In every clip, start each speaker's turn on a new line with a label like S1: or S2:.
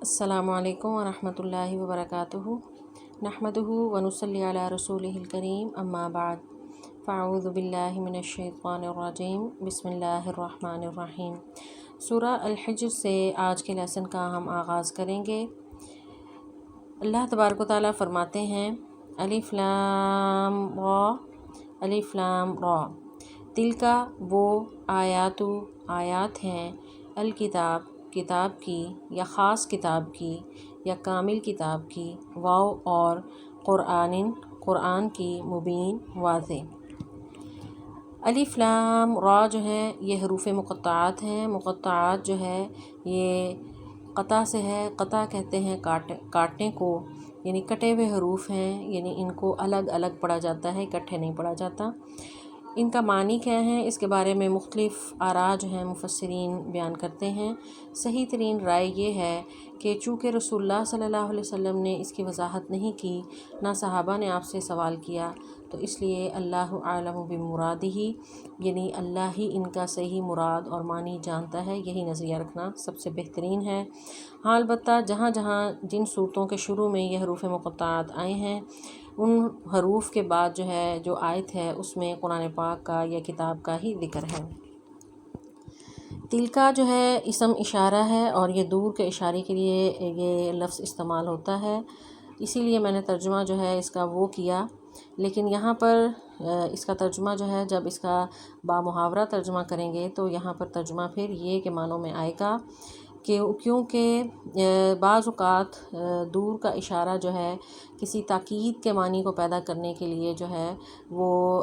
S1: السلام علیکم ورحمۃ اللہ وبرکاتہ نحمدہ ونصلی علی رسولہ الکریم اما بعد فاعوذ باللہ من الشیطان الرجیم بسم اللہ الرحمن الرحیم۔ سورہ الحجر سے آج کے لیسن کا ہم آغاز کریں گے۔ اللہ تبارک و تعالیٰ فرماتے ہیں الف لام را الف لام را، تلکا وہ آیات ہیں الکتاب کتاب کی یا خاص کتاب کی یا کامل کتاب کی، واو اور قرآن کی مبین واضح۔ الف لام را جو ہے یہ حروف مقطعات ہیں۔ مقطعات جو ہے یہ قطع سے ہے، قطع کہتے ہیں کاٹنے کو، یعنی کٹے ہوئے حروف ہیں، یعنی ان کو الگ الگ پڑھا جاتا ہے، اکٹھے نہیں پڑھا جاتا۔ ان کا معنی کیا ہے، اس کے بارے میں مختلف آراء جو ہیں مفسرین بیان کرتے ہیں۔ صحیح ترین رائے یہ ہے کہ چونکہ رسول اللہ صلی اللہ علیہ وسلم نے اس کی وضاحت نہیں کی، نہ صحابہ نے آپ سے سوال کیا، تو اس لیے اللہ اعلم بمرادہ، یعنی اللہ ہی ان کا صحیح مراد اور معنی جانتا ہے، یہی نظریہ رکھنا سب سے بہترین ہے۔ ہاں البتہ جہاں جہاں جن صورتوں کے شروع میں یہ حروف مقطعات آئے ہیں، ان حروف کے بعد جو ہے جو آیت ہے اس میں قرآن پاک کا یا کتاب کا ہی ذکر ہے۔ تلکا جو ہے اسم اشارہ ہے اور یہ دور کے اشارے کے لیے یہ لفظ استعمال ہوتا ہے، اسی لیے میں نے ترجمہ جو ہے اس کا وہ کیا۔ لیکن یہاں پر اس کا ترجمہ جو ہے جب اس کا بامحاورہ ترجمہ کریں گے تو یہاں پر ترجمہ پھر یہ کے معنوں میں آئے گا کہ کیونکہ بعض اوقات دور کا اشارہ جو ہے کسی تاکید کے معنی کو پیدا کرنے کے لیے جو ہے وہ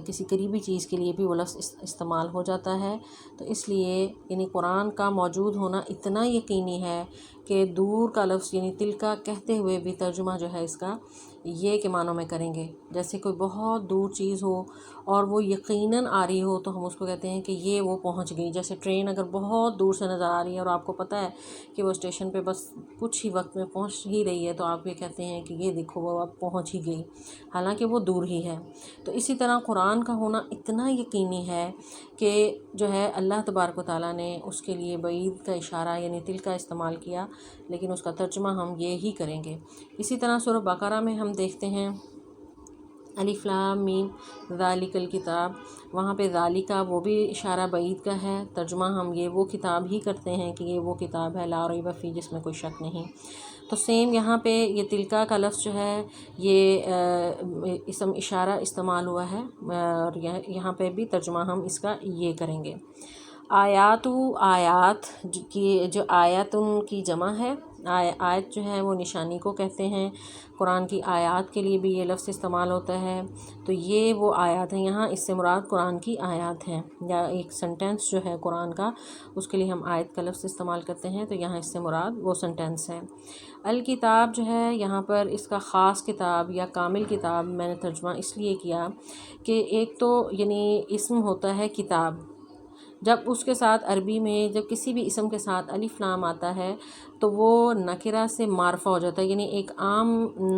S1: کسی قریبی چیز کے لیے بھی وہ لفظ استعمال ہو جاتا ہے، تو اس لیے یعنی قرآن کا موجود ہونا اتنا یقینی ہے کہ دور کا لفظ یعنی تلکا کہتے ہوئے بھی ترجمہ جو ہے اس کا یہ کے معنوں میں کریں گے۔ جیسے کوئی بہت دور چیز ہو اور وہ یقیناً آ رہی ہو تو ہم اس کو کہتے ہیں کہ یہ وہ پہنچ گئی۔ جیسے ٹرین اگر بہت دور سے نظر آ رہی ہے اور آپ کو پتہ ہے کہ وہ اسٹیشن پہ بس کچھ ہی وقت میں پہنچ ہی رہی ہے، تو آپ یہ کہتے ہیں کہ یہ دیکھو وہ اب پہنچ ہی گئی، حالانکہ وہ دور ہی ہے۔ تو اسی طرح قرآن کا ہونا اتنا یقینی ہے کہ جو ہے اللہ تبارک و تعالیٰ نے اس کے لیے بعید کا اشارہ یعنی تلکا استعمال کیا، لیکن اس کا ترجمہ ہم یہی کریں گے۔ اسی طرح سورہ بقرہ میں ہم دیکھتے ہیں الف لام میم ذالک الکتاب، وہاں پہ ذالکہ وہ بھی اشارہ بعید کا ہے، ترجمہ ہم یہ وہ کتاب ہی کرتے ہیں کہ یہ وہ کتاب ہے لا ریب فیہ، جس میں کوئی شک نہیں۔ تو سیم یہاں پہ یہ تلکا کا لفظ جو ہے یہ اسم اشارہ استعمال ہوا ہے، اور یہاں پہ بھی ترجمہ ہم اس کا یہ کریں گے۔ آیات کی جو آیت ان کی جمع ہے، آیت جو ہے وہ نشانی کو کہتے ہیں، قرآن کی آیات کے لیے بھی یہ لفظ استعمال ہوتا ہے، تو یہ وہ آیات ہیں، یہاں اس سے مراد قرآن کی آیات ہیں، یا ایک سنٹینس جو ہے قرآن کا اس کے لیے ہم آیت کا لفظ استعمال کرتے ہیں، تو یہاں اس سے مراد وہ سنٹینس ہے۔ الکتاب جو ہے یہاں پر اس کا خاص کتاب یا کامل کتاب میں نے ترجمہ اس لیے کیا کہ ایک تو یعنی اسم ہوتا ہے کتاب، جب اس کے ساتھ عربی میں جب کسی بھی اسم کے ساتھ الف لام آتا ہے تو وہ نکرہ سے معرفہ ہو جاتا ہے، یعنی ایک عام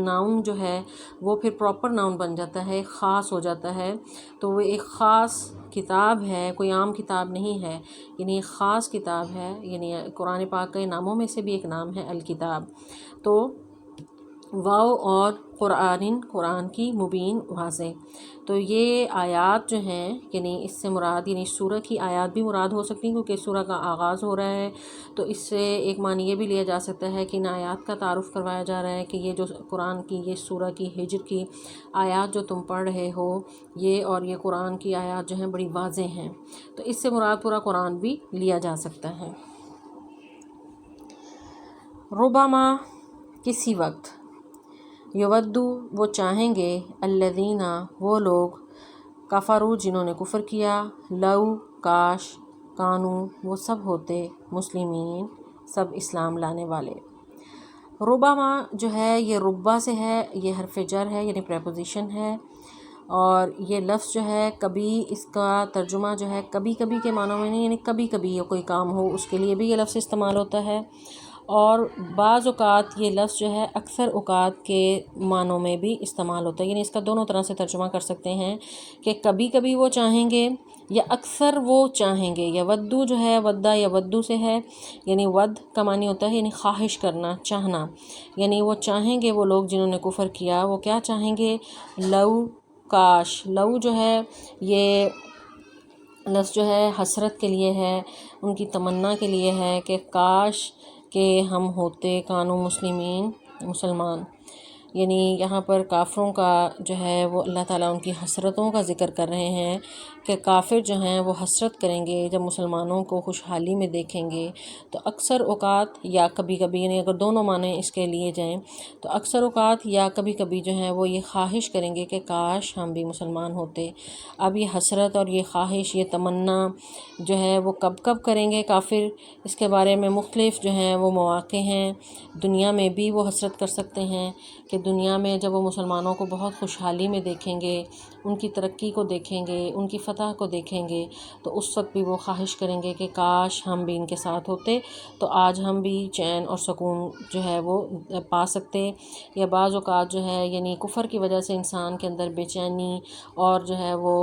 S1: ناؤن جو ہے وہ پھر پراپر ناؤن بن جاتا ہے، خاص ہو جاتا ہے، تو وہ ایک خاص کتاب ہے، کوئی عام کتاب نہیں ہے، یعنی ایک خاص کتاب ہے، یعنی قرآن پاک کے ناموں میں سے بھی ایک نام ہے الکتاب۔ تو واو اور قرآن کی مبین واضح، تو یہ آیات جو ہیں یعنی اس سے مراد یعنی سورہ کی آیات بھی مراد ہو سکتی ہیں، کیونکہ سورہ کا آغاز ہو رہا ہے، تو اس سے ایک معنی یہ بھی لیا جا سکتا ہے کہ ان آیات کا تعارف کروایا جا رہا ہے کہ یہ جو قرآن کی یہ سورہ کی حجر کی آیات جو تم پڑھ رہے ہو، یہ اور یہ قرآن کی آیات جو ہیں بڑی واضح ہیں، تو اس سے مراد پورا قرآن بھی لیا جا سکتا ہے۔ ربما کسی وقت، یودو وہ چاہیں گے، الذین وہ لوگ، کفروا جنہوں نے کفر کیا، لو کاش، کانو وہ سب ہوتے، مسلمین سب اسلام لانے والے۔ ربما جو ہے یہ ربا سے ہے، یہ حرف جر ہے یعنی پریپوزیشن ہے، اور یہ لفظ جو ہے کبھی اس کا ترجمہ جو ہے کبھی کبھی کے معنوں میں نہیں، یعنی کبھی کبھی یہ کوئی کام ہو اس کے لیے بھی یہ لفظ استعمال ہوتا ہے، اور بعض اوقات یہ لفظ جو ہے اکثر اوقات کے معنوں میں بھی استعمال ہوتا ہے، یعنی اس کا دونوں طرح سے ترجمہ کر سکتے ہیں کہ کبھی کبھی وہ چاہیں گے یا اکثر وہ چاہیں گے. یا ودو جو ہے ودا یا ودو سے ہے، یعنی ود کا معنی ہوتا ہے یعنی خواہش کرنا، چاہنا، یعنی وہ چاہیں گے وہ لوگ جنہوں نے کفر کیا، وہ کیا چاہیں گے؟ لو، کاش. لو جو ہے یہ لفظ جو ہے حسرت کے لیے ہے، ان کی تمنا کے لیے ہے کہ کاش کہ ہم ہوتے کانو مسلمین، مسلمان. یعنی یہاں پر کافروں کا جو ہے وہ اللہ تعالیٰ ان کی حسرتوں کا ذکر کر رہے ہیں کہ کافر جو ہیں وہ حسرت کریں گے جب مسلمانوں کو خوشحالی میں دیکھیں گے. تو اکثر اوقات یا کبھی کبھی، یعنی اگر دونوں معنی اس کے لیے جائیں تو اکثر اوقات یا کبھی کبھی جو ہے وہ یہ خواہش کریں گے کہ کاش ہم بھی مسلمان ہوتے. اب یہ حسرت اور یہ خواہش، یہ تمنا جو ہے وہ کب کب کریں گے کافر، اس کے بارے میں مختلف جو ہیں وہ مواقع ہیں. دنیا میں بھی وہ حسرت کر سکتے ہیں کہ دنیا میں جب وہ مسلمانوں کو بہت خوشحالی میں دیکھیں گے، ان کی ترقی کو دیکھیں گے، ان کی فتح کو دیکھیں گے، تو اس وقت بھی وہ خواہش کریں گے کہ کاش ہم بھی ان کے ساتھ ہوتے تو آج ہم بھی چین اور سکون جو ہے وہ پا سکتے. یا بعض اوقات جو ہے یعنی کفر کی وجہ سے انسان کے اندر بے چینی اور جو ہے وہ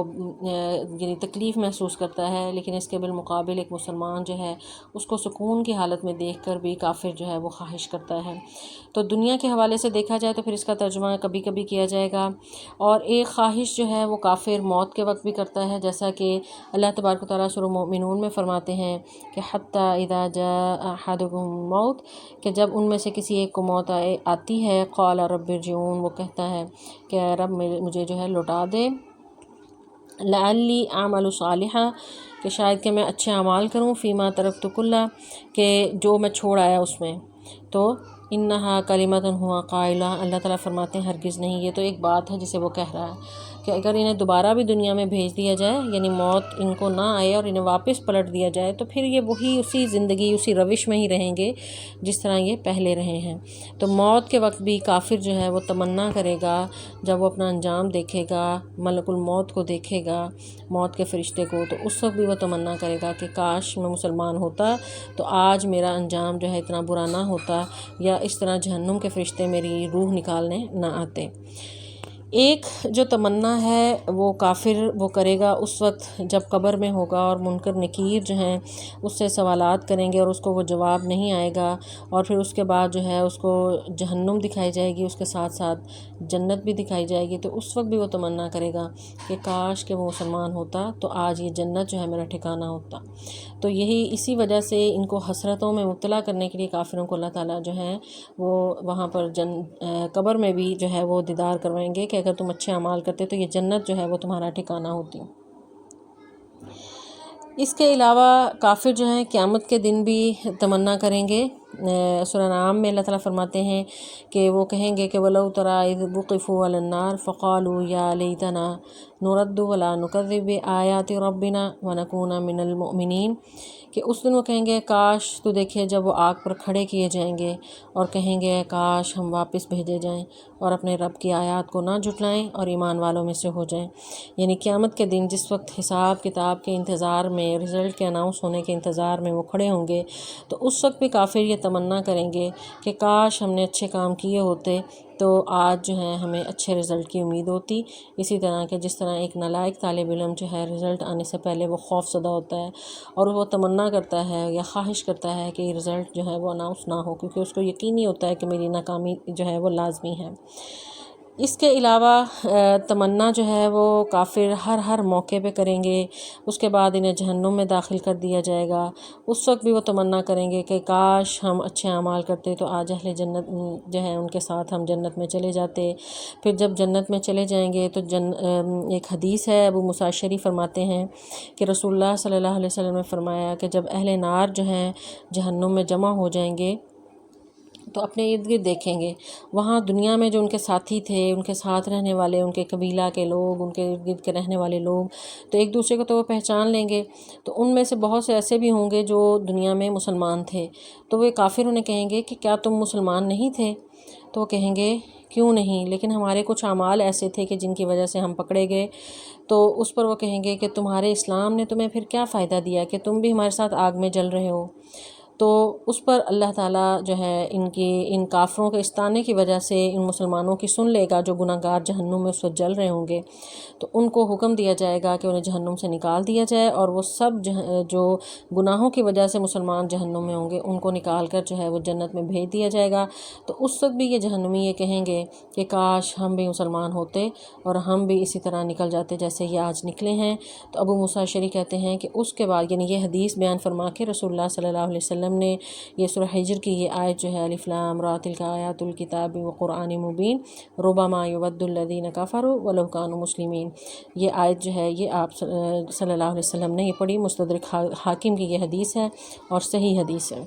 S1: یعنی تکلیف محسوس کرتا ہے، لیکن اس کے بالمقابل ایک مسلمان جو ہے اس کو سکون کی حالت میں دیکھ کر بھی کافر جو ہے وہ خواہش کرتا ہے. تو دنیا کے حوالے سے دیکھا جائے تو پھر اس کا ترجمہ کبھی کبھی کیا جائے گا. اور ایک خواہش جو ہے وہ کافر موت کے وقت بھی کرتا ہے، جیسا کہ اللہ تبارک و تعالیٰ سورہ مومنون میں فرماتے ہیں کہ حتیٰ اذا جاء احدکم الموت، کہ جب ان میں سے کسی ایک کو موت آتی ہے، قال رب ارجعون، وہ کہتا ہے کہ رب مجھے جو ہے لوٹا دے، لعلی اعمل صالحا، کہ شاید کہ میں اچھے اعمال کروں، فیما ترکت کلہ، کہ جو میں چھوڑ آیا اس میں. تو انہا کلمۃ ہوا قائلہ، اللہ تعالیٰ فرماتے ہیں ہرگز نہیں، یہ تو ایک بات ہے جسے وہ کہہ رہا ہے کہ اگر انہیں دوبارہ بھی دنیا میں بھیج دیا جائے، یعنی موت ان کو نہ آئے اور انہیں واپس پلٹ دیا جائے، تو پھر یہ وہی اسی زندگی، اسی روش میں ہی رہیں گے جس طرح یہ پہلے رہے ہیں. تو موت کے وقت بھی کافر جو ہے وہ تمنا کرے گا جب وہ اپنا انجام دیکھے گا، ملک الموت کو دیکھے گا، موت کے فرشتے کو، تو اس وقت بھی وہ تمنا کرے گا کہ کاش میں مسلمان ہوتا تو آج میرا انجام جو ہے اتنا برا نہ ہوتا، یا اس طرح جہنم کے فرشتے میری روح نکالنے نہ آتے. ایک جو تمنا ہے وہ کافر وہ کرے گا اس وقت جب قبر میں ہوگا اور منکر نکیر جو ہیں اس سے سوالات کریں گے اور اس کو وہ جواب نہیں آئے گا، اور پھر اس کے بعد جو ہے اس کو جہنم دکھائی جائے گی، اس کے ساتھ ساتھ جنت بھی دکھائی جائے گی. تو اس وقت بھی وہ تمنا کرے گا کہ کاش کہ وہ مسلمان ہوتا تو آج یہ جنت جو ہے میرا ٹھکانہ ہوتا. تو یہی اسی وجہ سے ان کو حسرتوں میں مبتلا کرنے کے لیے کافروں کو اللہ تعالیٰ جو ہے وہ وہاں پر قبر میں بھی جو ہے وہ دیدار کروائیں گے کہ اگر تم اچھے اعمال کرتے تو یہ جنت جو ہے وہ تمہارا ٹھکانہ ہوتی. اس کے علاوہ کافر جو ہیں قیامت کے دن بھی تمنا کریں گے. سورہ نام میں اللہ تعالیٰ فرماتے ہیں کہ وہ کہیں گے کہ وَلَوْ تَرَىٰ إِذْ وُقِفُوا عَلَى النَّارِ فَقَالُوا يَا لَيْتَنَا نُرَدُّ وَلَا نُكَذِّبَ بِآيَاتِ رَبِّنَا وَنَكُونَ مِنَ الْمُؤْمِنِينَ، کہ اس دن وہ کہیں گے کاش تو دیکھے جب وہ آگ پر کھڑے کیے جائیں گے اور کہیں گے کاش ہم واپس بھیجے جائیں اور اپنے رب کی آیات کو نہ جھٹلائیں اور ایمان والوں میں سے ہو جائیں. یعنی قیامت کے دن جس وقت حساب کتاب کے انتظار میں، رزلٹ کے اناؤنس ہونے کے انتظار میں وہ کھڑے ہوں گے، تو اس وقت بھی کافر یہ تمنا کریں گے کہ کاش ہم نے اچھے کام کیے ہوتے تو آج جو ہے ہمیں اچھے رزلٹ کی امید ہوتی. اسی طرح کہ جس طرح ایک نالائق طالب علم جو ہے رزلٹ آنے سے پہلے وہ خوف زدہ ہوتا ہے اور وہ تمنا کرتا ہے یا خواہش کرتا ہے کہ رزلٹ جو ہے وہ اناؤنس نہ ہو، کیونکہ اس کو یقینی ہوتا ہے کہ میری ناکامی جو ہے وہ لازمی ہے. اس کے علاوہ تمنا جو ہے وہ کافر ہر موقع پہ کریں گے. اس کے بعد انہیں جہنم میں داخل کر دیا جائے گا، اس وقت بھی وہ تمنا کریں گے کہ کاش ہم اچھے اعمال کرتے تو آج اہل جنت جو ہے ان کے ساتھ ہم جنت میں چلے جاتے. پھر جب جنت میں چلے جائیں گے تو ایک حدیث ہے، ابو موسیٰ اشعری فرماتے ہیں کہ رسول اللہ صلی اللہ علیہ وسلم نے فرمایا کہ جب اہل نار جو ہیں جہنم میں جمع ہو جائیں گے تو اپنے ارد گرد دیکھیں گے، وہاں دنیا میں جو ان کے ساتھی تھے، ان کے ساتھ رہنے والے، ان کے قبیلہ کے لوگ، ان کے ارد گرد کے رہنے والے لوگ، تو ایک دوسرے کو تو وہ پہچان لیں گے. تو ان میں سے بہت سے ایسے بھی ہوں گے جو دنیا میں مسلمان تھے، تو وہ کافر انہیں کہیں گے کہ کیا تم مسلمان نہیں تھے؟ تو وہ کہیں گے کیوں نہیں، لیکن ہمارے کچھ اعمال ایسے تھے کہ جن کی وجہ سے ہم پکڑے گئے. تو اس پر وہ کہیں گے کہ تمہارے اسلام نے تمہیں پھر کیا فائدہ دیا کہ تم بھی ہمارے ساتھ آگ میں جل رہے ہو. تو اس پر اللہ تعالیٰ جو ہے ان کافروں کے استانے کی وجہ سے ان مسلمانوں کی سن لے گا جو گناہ گار جہنم میں اس وقت جل رہے ہوں گے، تو ان کو حکم دیا جائے گا کہ انہیں جہنم سے نکال دیا جائے، اور وہ سب جو گناہوں کی وجہ سے مسلمان جہنم میں ہوں گے ان کو نکال کر جو ہے وہ جنت میں بھیج دیا جائے گا۔ تو اس وقت بھی یہ جہنمی یہ کہیں گے کہ کاش ہم بھی مسلمان ہوتے اور ہم بھی اسی طرح نکل جاتے جیسے یہ آج نکلے ہیں۔ تو ابو موسیٰ اشعری کہتے ہیں کہ اس کے بعد، یعنی یہ حدیث بیان فرما کے رسول اللہ صلی اللہ علیہ وسلم نے یہ سورہ الحجر کی یہ آیت جو ہے الف لام را تلک آیات الکتاب وقرآن مبین ربما یود الذین کفروا ولو کانوا مسلمین، یہ آیت جو ہے یہ آپ صلی اللہ علیہ وسلم نے یہ پڑھی، مستدرک حاکم کی یہ حدیث ہے اور صحیح حدیث ہے۔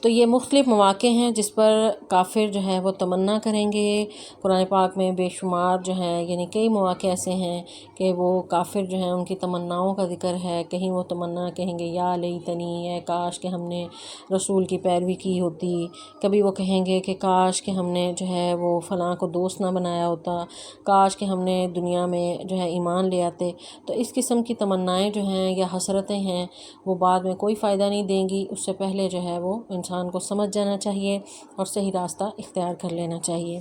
S1: تو یہ مختلف مواقع ہیں جس پر کافر جو ہے وہ تمنا کریں گے۔ قرآن پاک میں بے شمار جو ہے یعنی کئی مواقع ایسے ہیں کہ وہ کافر جو ہیں ان کی تمناؤں کا ذکر ہے، کہیں وہ تمنا کہیں گے یا لیتنی، اے کاش کہ ہم نے رسول کی پیروی کی ہوتی، کبھی وہ کہیں گے کہ کاش کہ ہم نے جو ہے وہ فلاں کو دوست نہ بنایا ہوتا، کاش کہ ہم نے دنیا میں جو ہے ایمان لے آتے۔ تو اس قسم کی تمنائیں جو ہیں یا حسرتیں ہیں وہ بعد میں کوئی فائدہ نہیں دیں گی، اس سے پہلے جو ہے وہ انسان کو سمجھ جانا چاہیے اور صحیح راستہ اختیار کر لینا چاہیے۔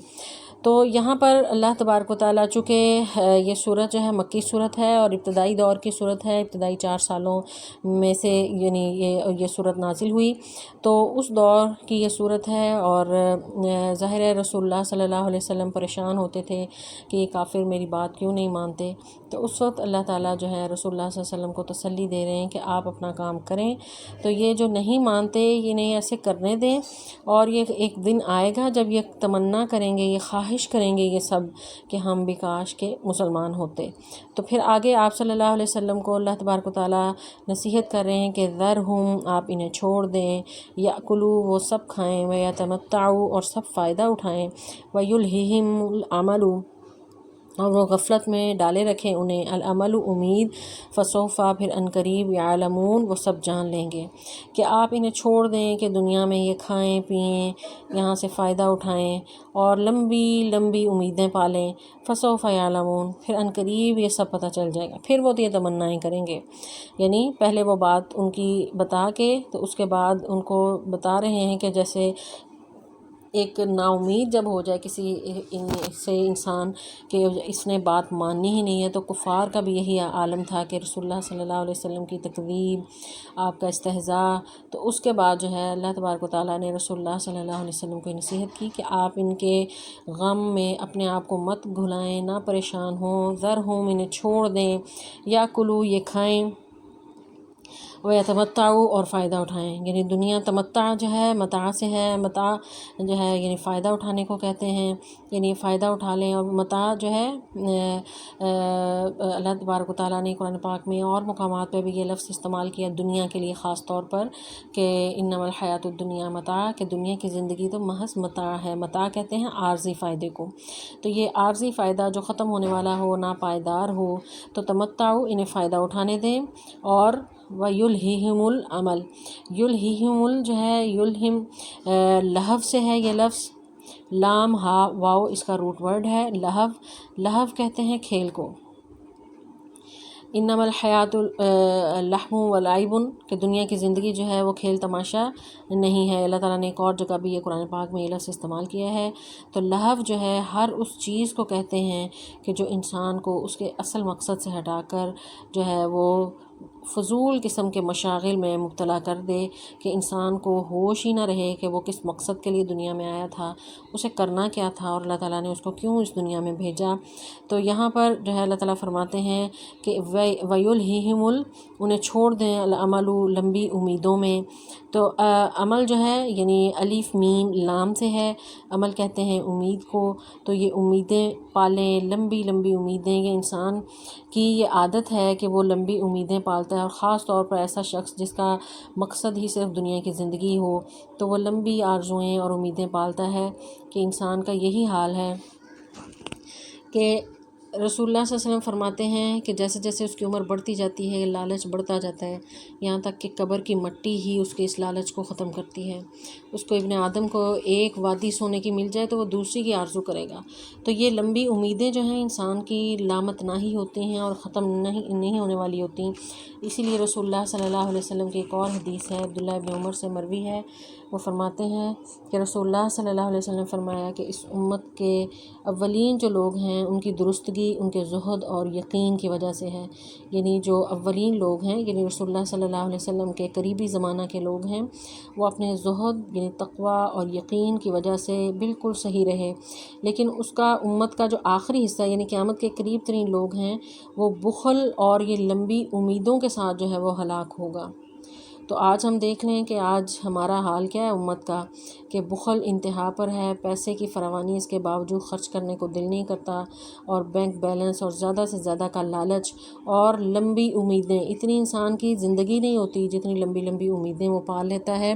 S1: تو یہاں پر اللہ تبارک و تعالیٰ چونکہ یہ صورت جو ہے مکی صورت ہے اور ابتدائی دور کی صورت ہے، ابتدائی 4 سالوں میں سے یعنی یہ صورت نازل ہوئی، تو اس دور کی یہ صورت ہے، اور ظاہر ہے رسول اللہ صلی اللہ علیہ وسلم پریشان ہوتے تھے کہ یہ کافر میری بات کیوں نہیں مانتے۔ تو اس وقت اللہ تعالیٰ جو ہے رسول اللہ صلی اللہ علیہ وسلم کو تسلی دے رہے ہیں کہ آپ اپنا کام کریں، تو یہ جو نہیں مانتے انہیں ایسے کرنے دیں، اور یہ ایک دن آئے گا جب یہ تمنا کریں گے، یہ خواہش کریں گے یہ سب کہ ہم بھی کاش کے مسلمان ہوتے۔ تو پھر آگے آپ صلی اللہ علیہ وسلم کو اللہ تبارک و تعالیٰ نصیحت کر رہے ہیں کہ ذرہم، آپ انہیں چھوڑ دیں، یاکلوا، وہ سب کھائیں، ویتمتعوا، اور سب فائدہ اٹھائیں، ویلہہم العمل، اور وہ غفلت میں ڈالے رکھیں انہیں العمل امید، فسوف، پھر عنقریب، یعلمون، وہ سب جان لیں گے کہ آپ انہیں چھوڑ دیں کہ دنیا میں یہ کھائیں پئیں، یہاں سے فائدہ اٹھائیں اور لمبی لمبی امیدیں پالیں، فسوف یعلمون، پھر عنقریب یہ سب پتہ چل جائے گا، پھر وہ یہ تمنائیں کریں گے۔ یعنی پہلے وہ بات ان کی بتا کے تو اس کے بعد ان کو بتا رہے ہیں کہ جیسے ایک نا امید جب ہو جائے کسی سے انسان کہ اس نے بات ماننی ہی نہیں ہے، تو کفار کا بھی یہی عالم تھا کہ رسول اللہ صلی اللہ علیہ وسلم کی تکذیب، آپ کا استہزاء۔ تو اس کے بعد جو ہے اللہ تبارک و تعالیٰ نے رسول اللہ صلی اللہ علیہ وسلم کو نصیحت کی کہ آپ ان کے غم میں اپنے آپ کو مت بھلائیں، نہ پریشان ہوں، ذرہم، انہیں چھوڑ دیں، یاکلوا، یہ کھائیں، ویتمتعوا، اور فائدہ اٹھائیں۔ یعنی دنیا تمتع جو ہے متاع سے ہے، متاع جو ہے یعنی فائدہ اٹھانے کو کہتے ہیں، یعنی فائدہ اٹھا لیں۔ اور متاع جو ہے اللہ تبارک و تعالیٰ نے قرآن پاک میں اور مقامات پہ بھی یہ لفظ استعمال کیا دنیا کے لیے خاص طور پر کہ انما الحیات الدنیا متاع، کہ دنیا کی زندگی تو محض متاع ہے۔ متاع کہتے ہیں عارضی فائدے کو، تو یہ عارضی فائدہ جو ختم ہونے والا ہو، ناپائیدار ہو، تو تمتعوا، انہیں فائدہ اٹھانے دیں، اور وَيُلْهِهِمُ الْعَمَلِ، یلہہم جو ہے یلہم لہو سے ہے یہ لفظ، لام ہا واو اس کا روٹ ورڈ ہے۔ لہو کہتے ہیں کھیل کو، انما الحیات لہو ولعب، کہ دنیا کی زندگی جو ہے وہ کھیل تماشا نہیں ہے۔ اللہ تعالیٰ نے ایک اور جگہ بھی یہ قرآن پاک میں یہ لفظ استعمال کیا ہے۔ تو لہو جو ہے ہر اس چیز کو کہتے ہیں کہ جو انسان کو اس کے اصل مقصد سے ہٹا کر جو ہے وہ فضول قسم کے مشاغل میں مبتلا کر دے کہ انسان کو ہوش ہی نہ رہے کہ وہ کس مقصد کے لیے دنیا میں آیا تھا، اسے کرنا کیا تھا، اور اللہ تعالیٰ نے اس کو کیوں اس دنیا میں بھیجا۔ تو یہاں پر جو ہے اللہ تعالیٰ فرماتے ہیں کہ وَيُلْهِهِمُ، انہیں چھوڑ دیں، العمل، لمبی امیدوں میں۔ تو عمل جو ہے یعنی الف میم لام سے ہے، عمل کہتے ہیں امید کو، تو یہ امیدیں پالیں، لمبی لمبی امیدیں۔ یہ انسان کی یہ عادت ہے کہ وہ لمبی امیدیں پالتا ہے، اور خاص طور پر ایسا شخص جس کا مقصد ہی صرف دنیا کی زندگی ہو تو وہ لمبی آرزوئیں اور امیدیں پالتا ہے، کہ انسان کا یہی حال ہے کہ رسول اللہ صلی اللہ علیہ وسلم فرماتے ہیں کہ جیسے جیسے اس کی عمر بڑھتی جاتی ہے لالچ بڑھتا جاتا ہے، یہاں تک کہ قبر کی مٹی ہی اس کے اس لالچ کو ختم کرتی ہے۔ اس کو ابن آدم کو ایک وادی سونے کی مل جائے تو وہ دوسری کی آرزو کرے گا۔ تو یہ لمبی امیدیں جو ہیں انسان کی لامتناہی ہوتی ہیں اور ختم نہیں ہونے والی ہوتی ہیں۔ اسی لیے رسول اللہ صلی اللہ علیہ وسلم کی ایک اور حدیث ہے، عبداللہ ابن عمر سے مروی ہے، وہ فرماتے ہیں کہ رسول اللہ صلی اللہ علیہ وسلم نے فرمایا کہ اس امت کے اولین جو لوگ ہیں ان کی درستگی ان کے زہد اور یقین کی وجہ سے ہے۔ یعنی جو اولین لوگ ہیں، یعنی رسول اللہ صلی اللہ علیہ وسلم کے قریبی زمانہ کے لوگ ہیں، وہ اپنے زہد یعنی تقوی اور یقین کی وجہ سے بالکل صحیح رہے۔ لیکن اس کا امت کا جو آخری حصہ یعنی قیامت کے قریب ترین لوگ ہیں، وہ بخل اور یہ لمبی امیدوں کے ساتھ جو ہے وہ ہلاک ہوگا۔ تو آج ہم دیکھ لیں کہ آج ہمارا حال کیا ہے امت کا، کہ بخل انتہا پر ہے، پیسے کی فراوانی اس کے باوجود خرچ کرنے کو دل نہیں کرتا، اور بینک بیلنس اور زیادہ سے زیادہ کا لالچ اور لمبی امیدیں، اتنی انسان کی زندگی نہیں ہوتی جتنی لمبی لمبی امیدیں وہ پال لیتا ہے۔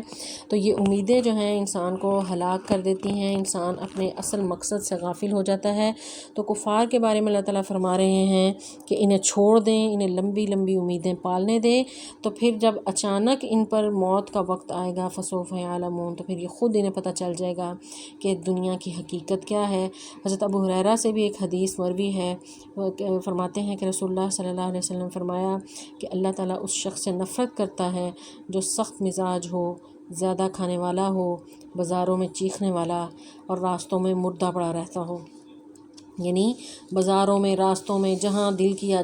S1: تو یہ امیدیں جو ہیں انسان کو ہلاک کر دیتی ہیں، انسان اپنے اصل مقصد سے غافل ہو جاتا ہے۔ تو کفار کے بارے میں اللہ تعالیٰ فرما رہے ہیں کہ انہیں چھوڑ دیں، انہیں لمبی لمبی امیدیں پالنے دیں، تو پھر جب اچانک ان پر موت کا وقت آئے گا فسوف یعلمون، تو پھر یہ خود انہیں پتہ چل جائے گا کہ دنیا کی حقیقت کیا ہے۔ حضرت ابو ہریرہ سے بھی ایک حدیث مروی ہے، وہ فرماتے ہیں کہ رسول اللہ صلی اللہ علیہ وسلم فرمایا کہ اللہ تعالیٰ اس شخص سے نفرت کرتا ہے جو سخت مزاج ہو، زیادہ کھانے والا ہو، بازاروں میں چیخنے والا اور راستوں میں مردہ پڑا رہتا ہو۔ یعنی بازاروں میں، راستوں میں، جہاں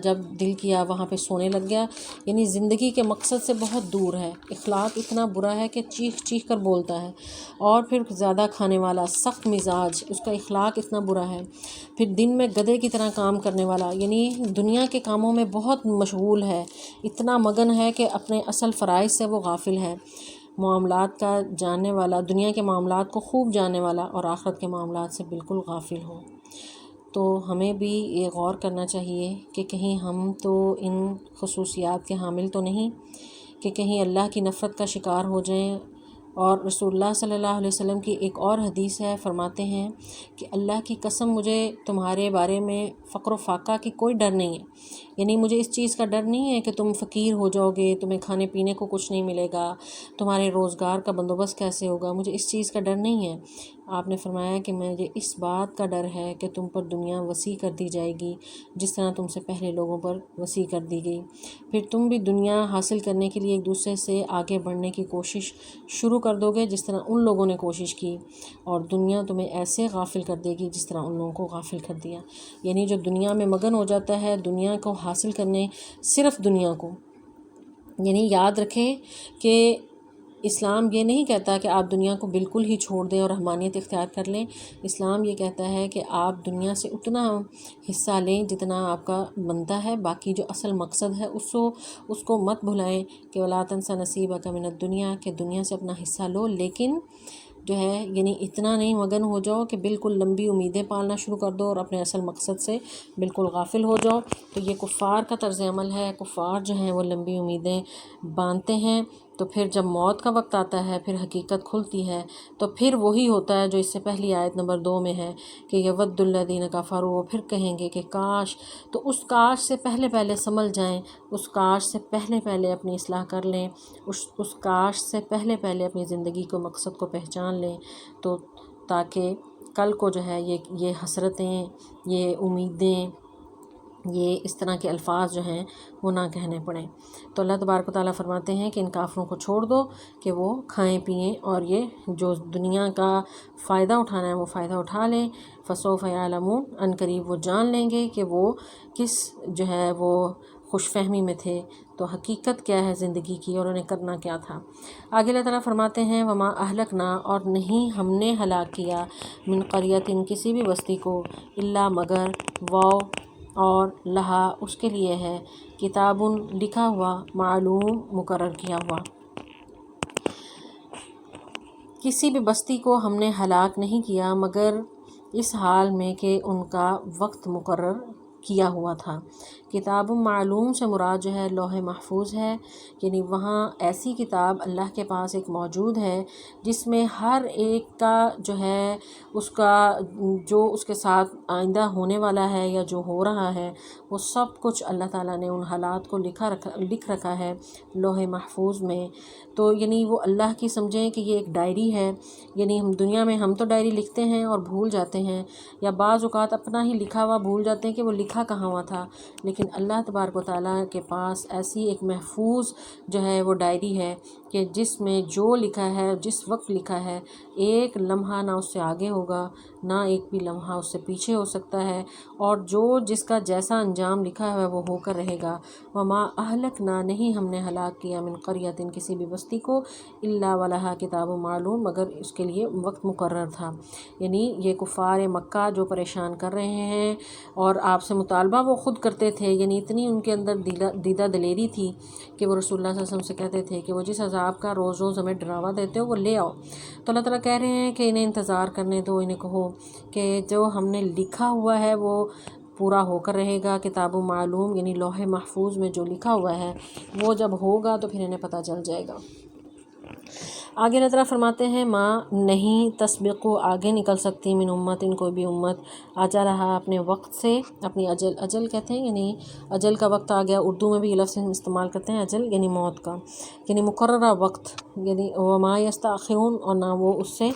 S1: جب دل کیا وہاں پہ سونے لگ گیا، یعنی زندگی کے مقصد سے بہت دور ہے، اخلاق اتنا برا ہے کہ چیخ چیخ کر بولتا ہے، اور پھر زیادہ کھانے والا، سخت مزاج، اس کا اخلاق اتنا برا ہے، پھر دن میں گدھے کی طرح کام کرنے والا، یعنی دنیا کے کاموں میں بہت مشغول ہے، اتنا مگن ہے کہ اپنے اصل فرائض سے وہ غافل ہے، معاملات کا جاننے والا، دنیا کے معاملات کو خوب جاننے والا اور آخرت کے معاملات سے بالکل غافل ہو۔ تو ہمیں بھی یہ غور کرنا چاہیے کہ کہیں ہم تو ان خصوصیات کے حامل تو نہیں کہ کہیں اللہ کی نفرت کا شکار ہو جائیں۔ اور رسول اللہ صلی اللہ علیہ وسلم کی ایک اور حدیث ہے، فرماتے ہیں کہ اللہ کی قسم مجھے تمہارے بارے میں فقر و فاقہ کی کوئی ڈر نہیں ہے، یعنی مجھے اس چیز کا ڈر نہیں ہے کہ تم فقیر ہو جاؤ گے، تمہیں کھانے پینے کو کچھ نہیں ملے گا، تمہارے روزگار کا بندوبست کیسے ہوگا، مجھے اس چیز کا ڈر نہیں ہے۔ آپ نے فرمایا کہ مجھے اس بات کا ڈر ہے کہ تم پر دنیا وسیع کر دی جائے گی جس طرح تم سے پہلے لوگوں پر وسیع کر دی گئی، پھر تم بھی دنیا حاصل کرنے کے لیے ایک دوسرے سے آگے بڑھنے کی کوشش شروع کر دو گے جس طرح ان لوگوں نے کوشش کی، اور دنیا تمہیں ایسے غافل کر دے گی جس طرح ان لوگوں کو غافل کر دیا۔ یعنی جو دنیا میں مگن ہو جاتا ہے، دنیا کو حاصل کرنے، صرف دنیا کو، یعنی یاد رکھیں کہ اسلام یہ نہیں کہتا کہ آپ دنیا کو بالکل ہی چھوڑ دیں اور رحمانیت اختیار کر لیں۔ اسلام یہ کہتا ہے کہ آپ دنیا سے اتنا حصہ لیں جتنا آپ کا بنتا ہے، باقی جو اصل مقصد ہے اس کو مت بھلائیں کہ وَلَا تَنْسَ نَصِيبَكَ مِنَ الدُّنْيَا، کہ دنیا سے اپنا حصہ لو، لیکن جو ہے یعنی اتنا نہیں مگن ہو جاؤ کہ بالکل لمبی امیدیں پالنا شروع کر دو اور اپنے اصل مقصد سے بالکل غافل ہو جاؤ۔ تو یہ کفار کا طرز عمل ہے، کفار جو ہیں وہ لمبی امیدیں باندھتے ہیں، تو پھر جب موت کا وقت آتا ہے، پھر حقیقت کھلتی ہے، تو پھر وہی ہوتا ہے جو اس سے پہلی آیت نمبر 2 میں ہے کہ یود الذین کفروا، وہ پھر کہیں گے کہ کاش، تو اس کاش سے پہلے سنبھل جائیں، اس کاش سے پہلے اپنی اصلاح کر لیں، اس کاش سے پہلے اپنی زندگی کو مقصد کو پہچان لیں، تو تاکہ کل کو جو ہے یہ حسرتیں، یہ امیدیں، یہ اس طرح کے الفاظ جو ہیں وہ نہ کہنے پڑیں۔ تو اللہ تبارک و تعالیٰ فرماتے ہیں کہ ان کافروں کو چھوڑ دو کہ وہ کھائیں پئیں اور یہ جو دنیا کا فائدہ اٹھانا ہے وہ فائدہ اٹھا لیں، فسوف یعلمون، ان قریب وہ جان لیں گے کہ وہ کس جو ہے وہ خوش فہمی میں تھے، تو حقیقت کیا ہے زندگی کی اور انہیں کرنا کیا تھا۔ آگے اللہ تعالیٰ فرماتے ہیں وما اہلکنا، اور نہیں ہم نے ہلاک کیا، من قریۃ، کسی بھی بستی کو، الا مگر، واو اور لہا اس کے لیے ہے، کتاب لکھا ہوا، معلوم مقرر کیا ہوا۔ کسی بھی بستی کو ہم نے ہلاک نہیں کیا مگر اس حال میں کہ ان کا وقت مقرر کیا ہوا تھا۔ کتاب معلوم سے مراد جو ہے لوح محفوظ ہے، یعنی وہاں ایسی کتاب اللہ کے پاس ایک موجود ہے جس میں ہر ایک کا جو ہے اس کا جو اس کے ساتھ آئندہ ہونے والا ہے یا جو ہو رہا ہے وہ سب کچھ اللہ تعالیٰ نے ان حالات کو لکھ رکھا ہے لوح محفوظ میں۔ تو یعنی وہ اللہ کی سمجھیں کہ یہ ایک ڈائری ہے، یعنی ہم دنیا میں ہم تو ڈائری لکھتے ہیں اور بھول جاتے ہیں، یا بعض اوقات اپنا ہی لکھا ہوا بھول جاتے ہیں کہ وہ لکھا کہاں ہوا تھا، لیکن اللہ تبارک و تعالیٰ کے پاس ایسی ایک محفوظ جو ہے وہ ڈائری ہے کہ جس میں جو لکھا ہے جس وقت لکھا ہے ایک لمحہ نہ اس سے آگے ہوگا نہ ایک بھی لمحہ اس سے پیچھے ہو سکتا ہے، اور جو جس کا جیسا انجام لکھا ہے وہ ہو کر رہے گا۔ وما اہلکنا نہیں ہم نے ہلاک کیا من قریۃ کسی بھی بستی کو الا ولہا کتاب معلوم مگر اس کے لیے وقت مقرر تھا۔ یعنی یہ کفار مکہ جو پریشان کر رہے ہیں اور آپ سے مطالبہ وہ خود کرتے تھے، یعنی اتنی ان کے اندر دیدہ دلیری تھی کہ وہ رسول اللہ صلی اللہ علیہ وسلم سے کہتے تھے کہ وہ جس عذاب کا روز روز ہمیں ڈراوا دیتے ہو وہ لے آؤ، تو اللہ تعالیٰ کہہ رہے ہیں کہ انہیں انتظار کرنے دو، انہیں کہو کہ جو ہم نے لکھا ہوا ہے وہ پورا ہو کر رہے گا۔ کتاب معلوم یعنی لوح محفوظ میں جو لکھا ہوا ہے وہ جب ہوگا تو پھر انہیں پتہ چل جائے گا۔ آگے اللہ تعالیٰ فرماتے ہیں ماں نہیں تسبق آگے نکل سکتی من امت کوئی بھی امت اجلہا اپنے وقت سے، اپنی اجل کہتے ہیں یعنی اجل کا وقت آ گیا، اردو میں بھی یہ لفظ استعمال کرتے ہیں اجل یعنی موت کا، یعنی مقررہ وقت، یعنی وما یستاخرون اور نہ وہ اس سے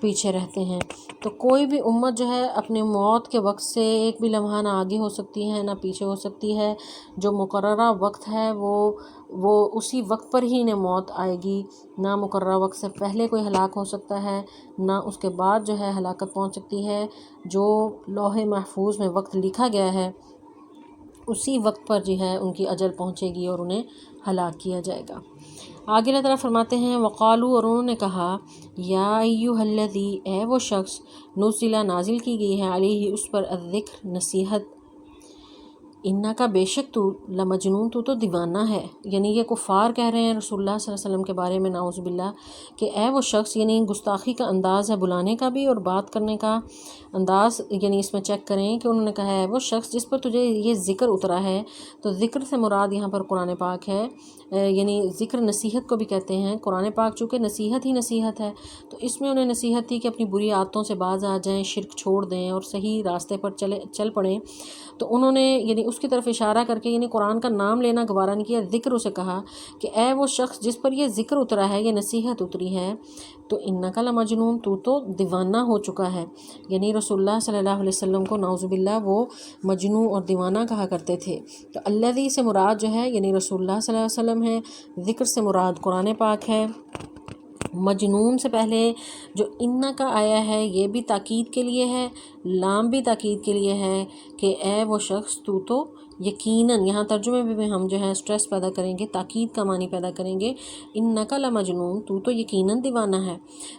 S1: پیچھے رہتے ہیں۔ تو کوئی بھی امت جو ہے اپنے موت کے وقت سے ایک بھی لمحہ نہ آگے ہو سکتی ہے نہ پیچھے ہو سکتی ہے۔ جو مقررہ وقت ہے وہ اسی وقت پر ہی انہیں موت آئے گی، نہ مقررہ وقت سے پہلے کوئی ہلاک ہو سکتا ہے نہ اس کے بعد جو ہے ہلاکت پہنچ سکتی ہے۔ جو لوح محفوظ میں وقت لکھا گیا ہے اسی وقت پر جو ہے ان کی اجل پہنچے گی اور انہیں ہلاک کیا جائے گا۔ آگے اللہ تعالیٰ فرماتے ہیں وقالو اور انہوں نے کہا یا ایھا الذی اے وہ شخص نزل نازل کی گئی ہے علیہ اس پر الذکر نصیحت، انکا بے شک تو لمجنون تو دیوانہ ہے۔ یعنی یہ کفار کہہ رہے ہیں رسول اللہ صلی اللہ علیہ وسلم کے بارے میں نعوذ باللہ کہ اے وہ شخص، یعنی گستاخی کا انداز ہے بلانے کا بھی اور بات کرنے کا انداز، یعنی اس میں چیک کریں کہ انہوں نے کہا ہے وہ شخص جس پر تجھے یہ ذکر اترا ہے، تو ذکر سے مراد یہاں پر قرآن پاک ہے، یعنی ذکر نصیحت کو بھی کہتے ہیں۔ قرآن پاک چونکہ نصیحت ہی نصیحت ہے تو اس میں انہیں نصیحت تھی کہ اپنی بری عادتوں سے باز آ جائیں، شرک چھوڑ دیں اور صحیح راستے پر چل پڑیں۔ تو انہوں نے یعنی اس کی طرف اشارہ کر کے یعنی قرآن کا نام لینا گوارا نہیں کیا، ذکر اسے کہا کہ اے وہ شخص جس پر یہ ذکر اترا ہے، یہ نصیحت اتری ہے، تو انکا لمجنون تو دیوانہ ہو چکا ہے۔ یعنی رسول اللہ صلی اللہ علیہ وسلم کو نعوذ باللہ وہ مجنون اور دیوانہ کہا کرتے تھے۔ تو الذی سے مراد جو ہے یعنی رسول اللہ صلی اللہ علیہ وسلم ہے، ذکر سے مراد قرآن پاک ہے۔ مجنون سے پہلے جو انکا آیا ہے یہ بھی تاکید کے لیے ہے، لام بھی تاکید کے لیے ہے کہ اے وہ شخص تو یقیناً، یہاں ترجمے میں بھی ہم جو ہے سٹریس پیدا کریں گے، تاکید کا معنی پیدا کریں گے، انکا لمجنون تو یقیناً دیوانہ ہے۔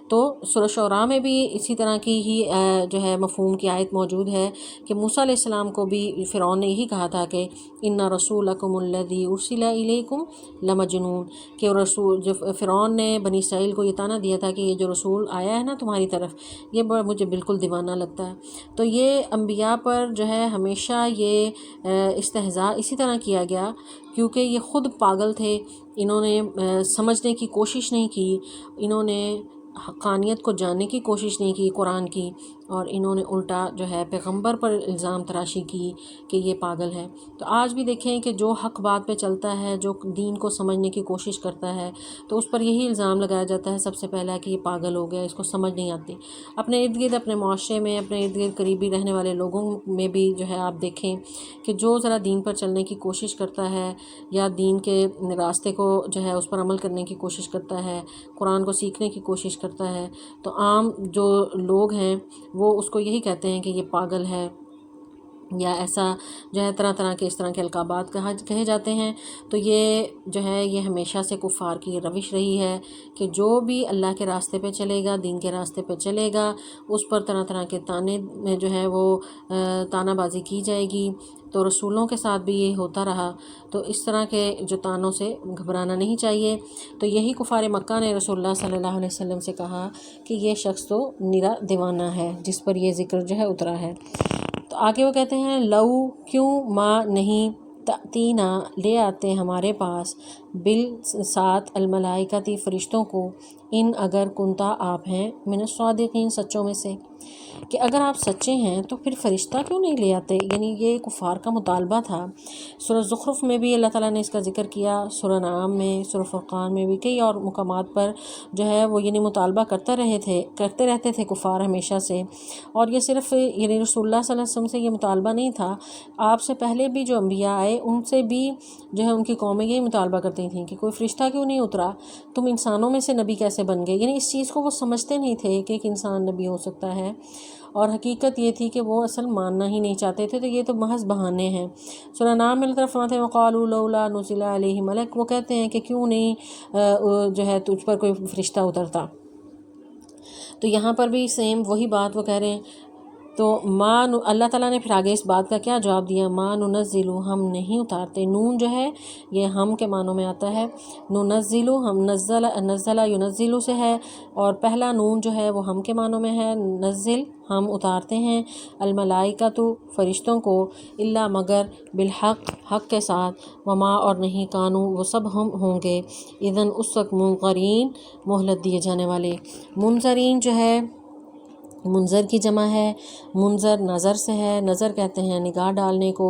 S1: تو سورہ شعراء میں بھی اسی طرح کی ہی جو ہے مفہوم کی آیت موجود ہے کہ موسیٰ علیہ السلام کو بھی فرعون نے یہی کہا تھا کہ ان رسولکم الذی ارسل الیکم لمجنون، کہ رسول جو فرعون نے بنی اسرائیل کو یہ طعنہ دیا تھا کہ یہ جو رسول آیا ہے نا تمہاری طرف یہ مجھے بالکل دیوانہ لگتا ہے۔ تو یہ انبیاء پر جو ہے ہمیشہ یہ استہزاء اسی طرح کیا گیا کیونکہ یہ خود پاگل تھے، انہوں نے سمجھنے کی کوشش نہیں کی، انہوں نے حقانیت کو جاننے کی کوشش نہیں کی قرآن کی، اور انہوں نے الٹا جو ہے پیغمبر پر الزام تراشی کی کہ یہ پاگل ہے۔ تو آج بھی دیکھیں کہ جو حق بات پہ چلتا ہے، جو دین کو سمجھنے کی کوشش کرتا ہے تو اس پر یہی الزام لگایا جاتا ہے سب سے پہلا کہ یہ پاگل ہو گیا، اس کو سمجھ نہیں آتی۔ اپنے ارد گرد اپنے معاشرے میں اپنے ارد گرد قریبی رہنے والے لوگوں میں بھی جو ہے آپ دیکھیں کہ جو ذرا دین پر چلنے کی کوشش کرتا ہے یا دین کے راستے کو جو ہے اس پر عمل کرنے کی کوشش کرتا ہے، قرآن کو سیکھنے کی کوشش کرتا ہے، تو عام جو لوگ ہیں وہ اس کو یہی کہتے ہیں کہ یہ پاگل ہے، یا ایسا جو ہے طرح طرح کے اس طرح کے القابات کہے جاتے ہیں۔ تو یہ جو ہے یہ ہمیشہ سے کفار کی روش رہی ہے کہ جو بھی اللہ کے راستے پہ چلے گا، دین کے راستے پہ چلے گا، اس پر طرح طرح کے طعنے میں جو ہے وہ طعنہ بازی کی جائے گی۔ تو رسولوں کے ساتھ بھی یہ ہوتا رہا، تو اس طرح کے جو طعنوں سے گھبرانا نہیں چاہیے۔ تو یہی کفار مکہ نے رسول اللہ صلی اللہ علیہ وسلم سے کہا کہ یہ شخص تو نرا دیوانہ ہے جس پر یہ ذکر جو ہے اترا ہے۔ تو آگے وہ کہتے ہیں لو کیوں ما نہیں تأتینا لے آتے ہمارے پاس بالساتھ الملائکتی فرشتوں کو، ان اگر کنتا آپ ہیں من الصادقین سچوں میں سے، کہ اگر آپ سچے ہیں تو پھر فرشتہ کیوں نہیں لے آتے. یعنی یہ کفار کا مطالبہ تھا. سورہ زخرف میں بھی اللہ تعالیٰ نے اس کا ذکر کیا، سورہ نعام میں، سورہ فرقان میں بھی، کئی اور مقامات پر جو ہے وہ یعنی مطالبہ کرتے رہتے تھے کفار ہمیشہ سے. اور یہ صرف یعنی رسول اللہ صلی اللہ علیہ وسلم سے یہ مطالبہ نہیں تھا، آپ سے پہلے بھی جو انبیاء آئے ان سے بھی جو ہے ان کی قومیں یہی مطالبہ کرتی تھیں کہ کوئی فرشتہ کیوں نہیں اترا، تم انسانوں میں سے نبی کیسے بن گئے. یعنی اس چیز کو وہ سمجھتے نہیں تھے کہ ایک انسان نبی ہو سکتا ہے، اور حقیقت یہ تھی کہ وہ اصل ماننا ہی نہیں چاہتے تھے. تو یہ تو محض بہانے ہیں. سورہ نام میں اللہ تعالیٰ فرماتے ہیں وقالوا لولا نزل علیہ ملک، وہ کہتے ہیں کہ کیوں نہیں جو ہے تجھ پر کوئی فرشتہ اترتا. تو یہاں پر بھی سیم وہی بات وہ کہہ رہے ہیں. تو اللہ تعالیٰ نے پھر آگے اس بات کا کیا جواب دیا، ما ننزل، ہم نہیں اتارتے. نون جو ہے یہ ہم کے معنوں میں آتا ہے. ننزل ہم نزل ینزل سے ہے، اور پہلا نون جو ہے وہ ہم کے معنوں میں ہے. نزل ہم اتارتے ہیں، الملائکۃ فرشتوں کو، الا مگر بالحق حق کے ساتھ، وما اور نہیں کانو وہ سب ہم ہوں گے، اذن اس وقت منظرین مہلت دیے جانے والے. منظرین جو ہے منظر کی جمع ہے. منظر نظر سے ہے، نظر کہتے ہیں نگاہ ڈالنے کو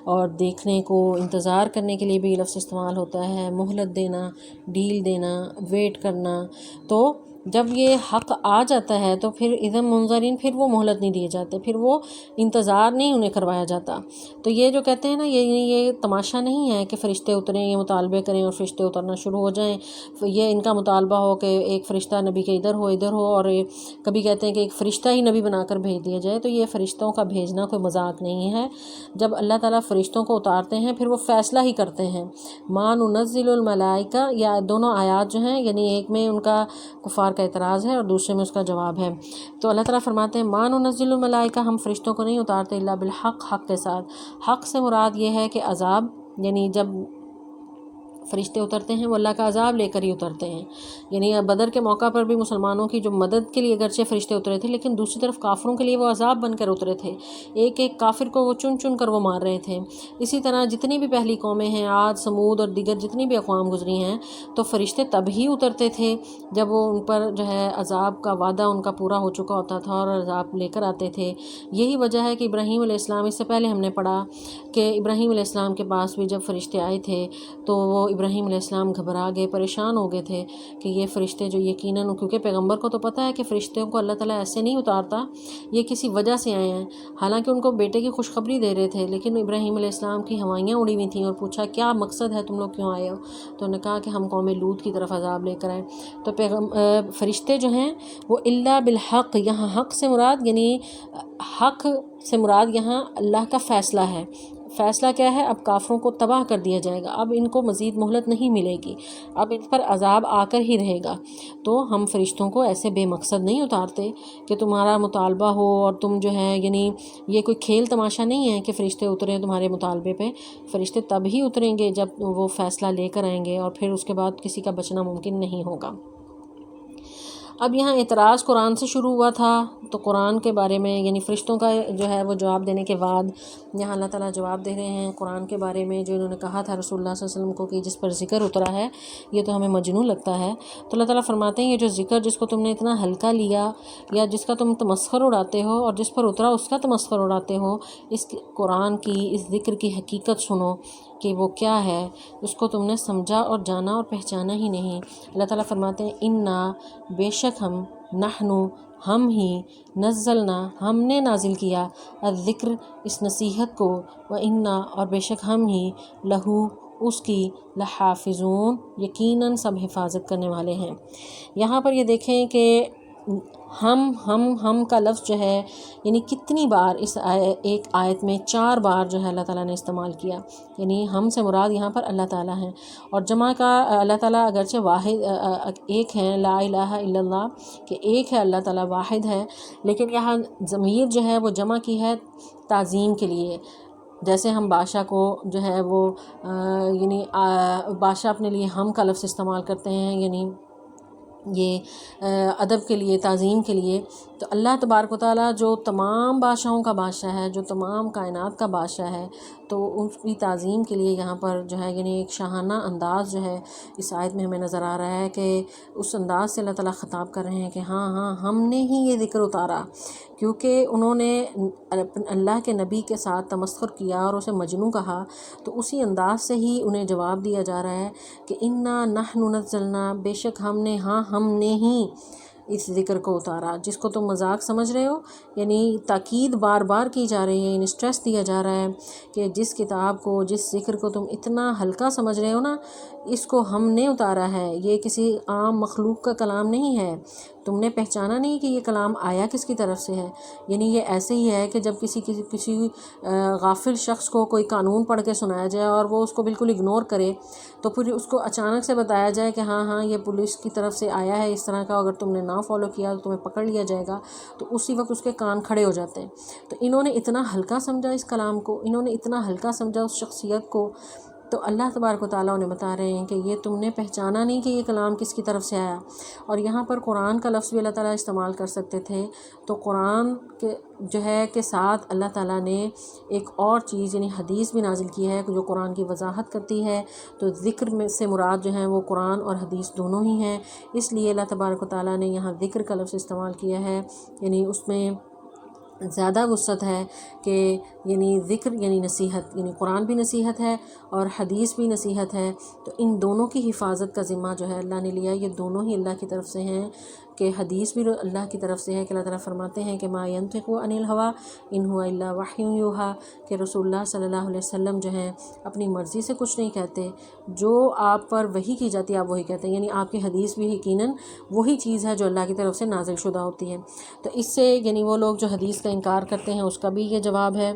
S1: اور دیکھنے کو، انتظار کرنے کے لیے بھی لفظ استعمال ہوتا ہے. مہلت دینا، ڈیل دینا، ویٹ کرنا. تو جب یہ حق آ جاتا ہے تو پھر اذن منظرین، پھر وہ مہلت نہیں دیے جاتے، پھر وہ انتظار نہیں انہیں کروایا جاتا. تو یہ جو کہتے ہیں نا یہ تماشا نہیں ہے کہ فرشتے اتریں، یہ مطالبے کریں اور فرشتے اترنا شروع ہو جائیں. یہ ان کا مطالبہ ہو کہ ایک فرشتہ نبی کے ادھر ہو، اور کبھی کہتے ہیں کہ ایک فرشتہ ہی نبی بنا کر بھیج دیا جائے. تو یہ فرشتوں کا بھیجنا کوئی مذاق نہیں ہے. جب اللہ تعالیٰ فرشتوں کو اتارتے ہیں پھر وہ فیصلہ ہی کرتے ہیں. ما ننزل الملائکہ، یا دونوں آیات جو ہیں یعنی ایک میں ان کا کفار کا اعتراض ہے اور دوسرے میں اس کا جواب ہے. تو اللہ تعالیٰ فرماتے ہیں ما ننزل الملائکہ، ہم فرشتوں کو نہیں اتارتے الا بالحق حق کے ساتھ. حق سے مراد یہ ہے کہ عذاب، یعنی جب فرشتے اترتے ہیں وہ اللہ کا عذاب لے کر ہی اترتے ہیں. یعنی بدر کے موقع پر بھی مسلمانوں کی جو مدد کے لیے اگرچہ فرشتے اترے تھے، لیکن دوسری طرف کافروں کے لیے وہ عذاب بن کر اترے تھے. ایک ایک کافر کو وہ چن چن کر وہ مار رہے تھے. اسی طرح جتنی بھی پہلی قومیں ہیں، عاد، سمود اور دیگر جتنی بھی اقوام گزری ہیں، تو فرشتے تب ہی اترتے تھے جب وہ ان پر جو ہے عذاب کا وعدہ ان کا پورا ہو چکا ہوتا تھا اور عذاب لے کر آتے تھے. یہی وجہ ہے کہ ابراہیم علیہ السلام، اس سے پہلے ہم نے پڑھا کہ ابراہیم علیہ السلام کے پاس بھی جب فرشتے آئے تھے تو وہ ابراہیم علیہ السلام گھبرا گئے، پریشان ہو گئے تھے کہ یہ فرشتے جو یقیناً، کیونکہ پیغمبر کو تو پتہ ہے کہ فرشتوں کو اللہ تعالیٰ ایسے نہیں اتارتا، یہ کسی وجہ سے آئے ہیں. حالانکہ ان کو بیٹے کی خوشخبری دے رہے تھے، لیکن ابراہیم علیہ السلام کی ہوائیاں اڑی ہوئی تھیں اور پوچھا کیا مقصد ہے، تم لوگ کیوں آئے ہو؟ تو انہوں نے کہا کہ ہم قوم لوط کی طرف عذاب لے کر آئے. تو فرشتے جو ہیں وہ الا بالحق، یہاں حق سے مراد یعنی حق سے مراد یہاں اللہ کا فیصلہ ہے. فیصلہ کیا ہے؟ اب کافروں کو تباہ کر دیا جائے گا، اب ان کو مزید مہلت نہیں ملے گی، اب ان پر عذاب آ کر ہی رہے گا. تو ہم فرشتوں کو ایسے بے مقصد نہیں اتارتے کہ تمہارا مطالبہ ہو اور تم جو ہے یعنی یہ کوئی کھیل تماشا نہیں ہے کہ فرشتے اتریں تمہارے مطالبے پہ. فرشتے تب ہی اتریں گے جب وہ فیصلہ لے کر آئیں گے، اور پھر اس کے بعد کسی کا بچنا ممکن نہیں ہوگا. اب یہاں اعتراض قرآن سے شروع ہوا تھا، تو قرآن کے بارے میں یعنی فرشتوں کا جو ہے وہ جواب دینے کے بعد یہاں اللہ تعالیٰ جواب دے رہے ہیں قرآن کے بارے میں جو انہوں نے کہا تھا رسول اللہ صلی اللہ علیہ وسلم کو کہ جس پر ذکر اترا ہے یہ تو ہمیں مجنون لگتا ہے. تو اللہ تعالیٰ فرماتے ہیں یہ جو ذکر جس کو تم نے اتنا ہلکا لیا یا جس کا تم تمسخر اڑاتے ہو اور جس پر اترا اس کا تمسخر اڑاتے ہو، اس قرآن کی، اس ذکر کی حقیقت سنو کہ وہ کیا ہے، اس کو تم نے سمجھا اور جانا اور پہچانا ہی نہیں. اللہ تعالیٰ فرماتے ہیں انا، بے شک ہم، نحنو ہم ہی، نزلنا ہم نے نازل کیا، الذکر اس نصیحت کو، و انا اور بے شک ہم ہی، لہو اس کی، لحافظون یقیناً سب حفاظت کرنے والے ہیں. یہاں پر یہ دیکھیں کہ ہم کا لفظ جو ہے یعنی کتنی بار اس ایک آیت میں 4 بار جو ہے اللہ تعالیٰ نے استعمال کیا. یعنی ہم سے مراد یہاں پر اللہ تعالیٰ ہیں، اور جمع کا اللہ تعالیٰ اگرچہ واحد ایک ہے، لا الہ الا اللہ کہ ایک ہے اللہ تعالیٰ واحد ہے، لیکن یہاں ضمیر جو ہے وہ جمع کی ہے تعظیم کے لیے. جیسے ہم بادشاہ کو جو ہے وہ یعنی بادشاہ اپنے لیے ہم کا لفظ استعمال کرتے ہیں، یعنی یہ ادب کے لیے، تعظیم کے لیے. تو اللہ تبارک و تعالیٰ جو تمام بادشاہوں کا بادشاہ ہے، جو تمام کائنات کا بادشاہ ہے، تو اس کی تعظیم کے لیے یہاں پر جو ہے یعنی ایک شاہانہ انداز جو ہے اس آیت میں ہمیں نظر آ رہا ہے کہ اس انداز سے اللہ تعالیٰ خطاب کر رہے ہیں کہ ہاں ہاں ہم نے ہی یہ ذکر اتارا، کیونکہ انہوں نے اللہ کے نبی کے ساتھ تمسخر کیا اور اسے مجنون کہا، تو اسی انداز سے ہی انہیں جواب دیا جا رہا ہے کہ انا نحن نزلنا، بے شک ہم نے، ہاں ہم نے ہی اس ذکر کو اتارا، جس کو تم مذاق سمجھ رہے ہو، یعنی تاکید بار بار کی جا رہی ہے، یعنی اسٹریس دیا جا رہا ہے کہ جس کتاب کو، جس ذکر کو تم اتنا ہلکا سمجھ رہے ہو نا، اس کو ہم نے اتارا ہے، یہ کسی عام مخلوق کا کلام نہیں ہے، تم نے پہچانا نہیں کہ یہ کلام آیا کس کی طرف سے ہے۔ یعنی یہ ایسے ہی ہے کہ جب کسی غافل شخص کو کوئی قانون پڑھ کے سنایا جائے اور وہ اس کو بالکل اگنور کرے، تو پھر اس کو اچانک سے بتایا جائے کہ ہاں ہاں یہ پولیس کی طرف سے آیا ہے اس طرح کا، اگر تم نے نہ فالو کیا تو تمہیں پکڑ لیا جائے گا، تو اسی وقت اس کے کان کھڑے ہو جاتے ہیں۔ تو انہوں نے اتنا ہلکا سمجھا اس کلام کو، انہوں نے اتنا ہلکا سمجھا اس شخصیت کو، تو اللہ تبارک و تعالیٰ انہیں بتا رہے ہیں کہ یہ تم نے پہچانا نہیں کہ یہ کلام کس کی طرف سے آیا۔ اور یہاں پر قرآن کا لفظ بھی اللہ تعالیٰ استعمال کر سکتے تھے، تو قرآن کے جو ہے کے ساتھ اللہ تعالیٰ نے ایک اور چیز یعنی حدیث بھی نازل کی ہے جو قرآن کی وضاحت کرتی ہے، تو ذکر میں سے مراد جو ہیں وہ قرآن اور حدیث دونوں ہی ہیں، اس لیے اللہ تبارک و تعالیٰ نے یہاں ذکر کا لفظ استعمال کیا ہے، یعنی اس میں زیادہ وسعت ہے کہ یعنی ذکر یعنی نصیحت، یعنی قرآن بھی نصیحت ہے اور حدیث بھی نصیحت ہے، تو ان دونوں کی حفاظت کا ذمہ جو ہے اللہ نے لیا، یہ دونوں ہی اللہ کی طرف سے ہیں، کہ حدیث بھی اللہ کی طرف سے ہے کہ اللہ تعالیٰ فرماتے ہیں کہ ما ینطق عن الہویٰ ان ہوا الا وحی یوحیٰ، کہ رسول اللہ صلی اللہ علیہ وسلم جو ہیں اپنی مرضی سے کچھ نہیں کہتے، جو آپ پر وحی کی جاتی ہے آپ وہی کہتے ہیں، یعنی آپ کی حدیث بھی یقیناً وہی چیز ہے جو اللہ کی طرف سے نازل شدہ ہوتی ہے۔ تو اس سے یعنی وہ لوگ جو حدیث کا انکار کرتے ہیں اس کا بھی یہ جواب ہے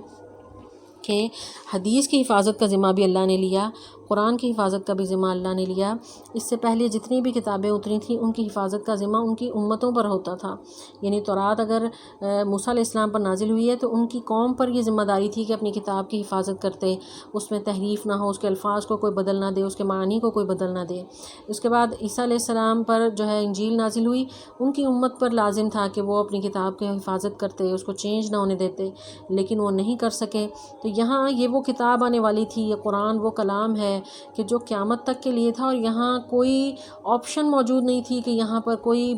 S1: کہ حدیث کی حفاظت کا ذمہ بھی اللہ نے لیا، قرآن کی حفاظت کا بھی ذمہ اللہ نے لیا۔ اس سے پہلے جتنی بھی کتابیں اتری تھیں ان کی حفاظت کا ذمہ ان کی امتوں پر ہوتا تھا، یعنی تورات اگر موسیٰ علیہ السلام پر نازل ہوئی ہے تو ان کی قوم پر یہ ذمہ داری تھی کہ اپنی کتاب کی حفاظت کرتے، اس میں تحریف نہ ہو، اس کے الفاظ کو کوئی بدل نہ دے، اس کے معانی کو کوئی بدل نہ دے۔ اس کے بعد عیسیٰ علیہ السلام پر جو ہے انجیل نازل ہوئی، ان کی امت پر لازم تھا کہ وہ اپنی کتاب کی حفاظت کرتے، اس کو چینج نہ ہونے دیتے، لیکن وہ نہیں کر سکے۔ تو یہاں یہ وہ کتاب آنے والی تھی، یہ قرآن وہ کلام ہے کہ جو قیامت تک کے لیے تھا، اور یہاں کوئی آپشن موجود نہیں تھی کہ یہاں پر کوئی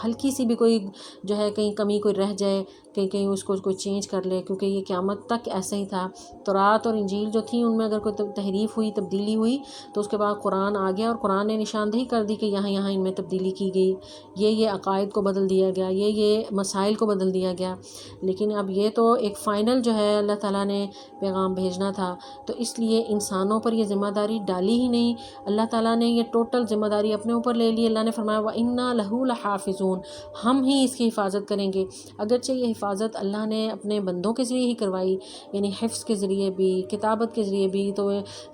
S1: ہلکی سی بھی کوئی جو ہے کہیں کمی کوئی رہ جائے، کہیں اس کو کوئی چینج کر لے، کیونکہ یہ قیامت تک ایسے ہی تھا۔ تورات اور انجیل جو تھیں ان میں اگر کوئی تحریف ہوئی، تبدیلی ہوئی، تو اس کے بعد قرآن آ گیا اور قرآن نے نشاندہی کر دی کہ یہاں ان میں تبدیلی کی گئی، یہ عقائد کو بدل دیا گیا، یہ مسائل کو بدل دیا گیا۔ لیکن اب یہ تو ایک فائنل جو ہے اللہ تعالیٰ نے پیغام بھیجنا تھا، تو اس لیے انسانوں پر یہ ذمہ داری ڈالی ہی نہیں، اللہ تعالیٰ نے یہ ٹوٹل ذمہ داری اپنے اوپر لے لی۔ اللہ نے فرمایا وَإِنَّا لَهُ لَحَافِظُونَ، ہم ہی اس کی حفاظت کریں گے۔ اگرچہ یہ حفاظت اللہ نے اپنے بندوں کے ذریعے ہی کروائی، یعنی حفظ کے ذریعے بھی، کتابت کے ذریعے بھی، تو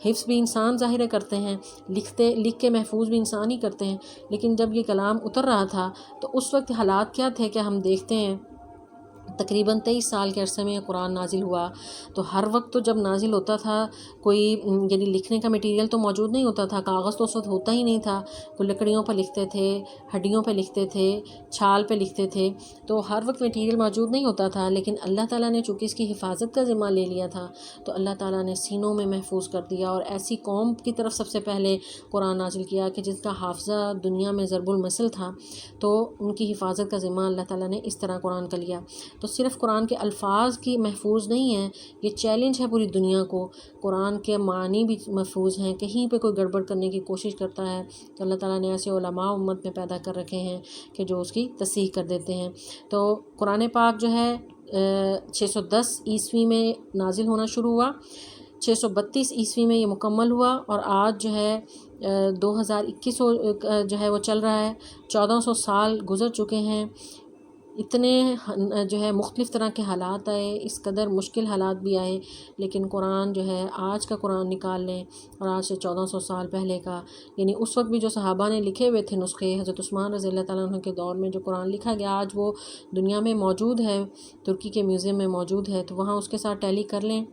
S1: حفظ بھی انسان ظاہر کرتے ہیں، لکھ کے محفوظ بھی انسان ہی کرتے ہیں، لیکن جب یہ کلام اتر رہا تھا تو اس وقت حالات کیا تھے کہ ہم دیکھتے ہیں تقریباً 23 سال کے عرصے میں قرآن نازل ہوا، تو ہر وقت تو جب نازل ہوتا تھا کوئی یعنی لکھنے کا میٹیریل تو موجود نہیں ہوتا تھا، کاغذ تو اس وقت ہوتا ہی نہیں تھا، کوئی لکڑیوں پہ لکھتے تھے، ہڈیوں پہ لکھتے تھے، چھال پہ لکھتے تھے، تو ہر وقت میٹیریل موجود نہیں ہوتا تھا، لیکن اللہ تعالیٰ نے چونکہ اس کی حفاظت کا ذمہ لے لیا تھا تو اللہ تعالیٰ نے سینوں میں محفوظ کر دیا، اور ایسی قوم کی طرف سب سے پہلے قرآن نازل کیا کہ جس کا حافظہ دنیا میں ضرب المثل تھا، تو ان کی حفاظت کا ذمہ اللہ تعالیٰ نے اس طرح قرآن کا لیا۔ تو صرف قرآن کے الفاظ کی محفوظ نہیں ہیں، یہ چیلنج ہے پوری دنیا کو، قرآن کے معانی بھی محفوظ ہیں، کہیں پہ کوئی گڑبڑ کرنے کی کوشش کرتا ہے تو اللہ تعالیٰ نے ایسے علماء امت میں پیدا کر رکھے ہیں کہ جو اس کی تصحیح کر دیتے ہیں۔ تو قرآن پاک جو ہے 610 عیسوی میں نازل ہونا شروع ہوا، 632 عیسوی میں یہ مکمل ہوا، اور آج جو ہے 2021 جو ہے وہ چل رہا ہے، 1400 سال گزر چکے ہیں، اتنے جو ہے مختلف طرح کے حالات آئے، اس قدر مشکل حالات بھی آئے، لیکن قرآن جو ہے آج کا قرآن نکال لیں اور آج سے 1400 سال پہلے کا، یعنی اس وقت بھی جو صحابہ نے لکھے ہوئے تھے نسخے، حضرت عثمان رضی اللہ تعالیٰ عنہ کے دور میں جو قرآن لکھا گیا آج وہ دنیا میں موجود ہے، ترکی کے میوزیم میں موجود ہے، تو وہاں اس کے ساتھ ٹیلی کر لیں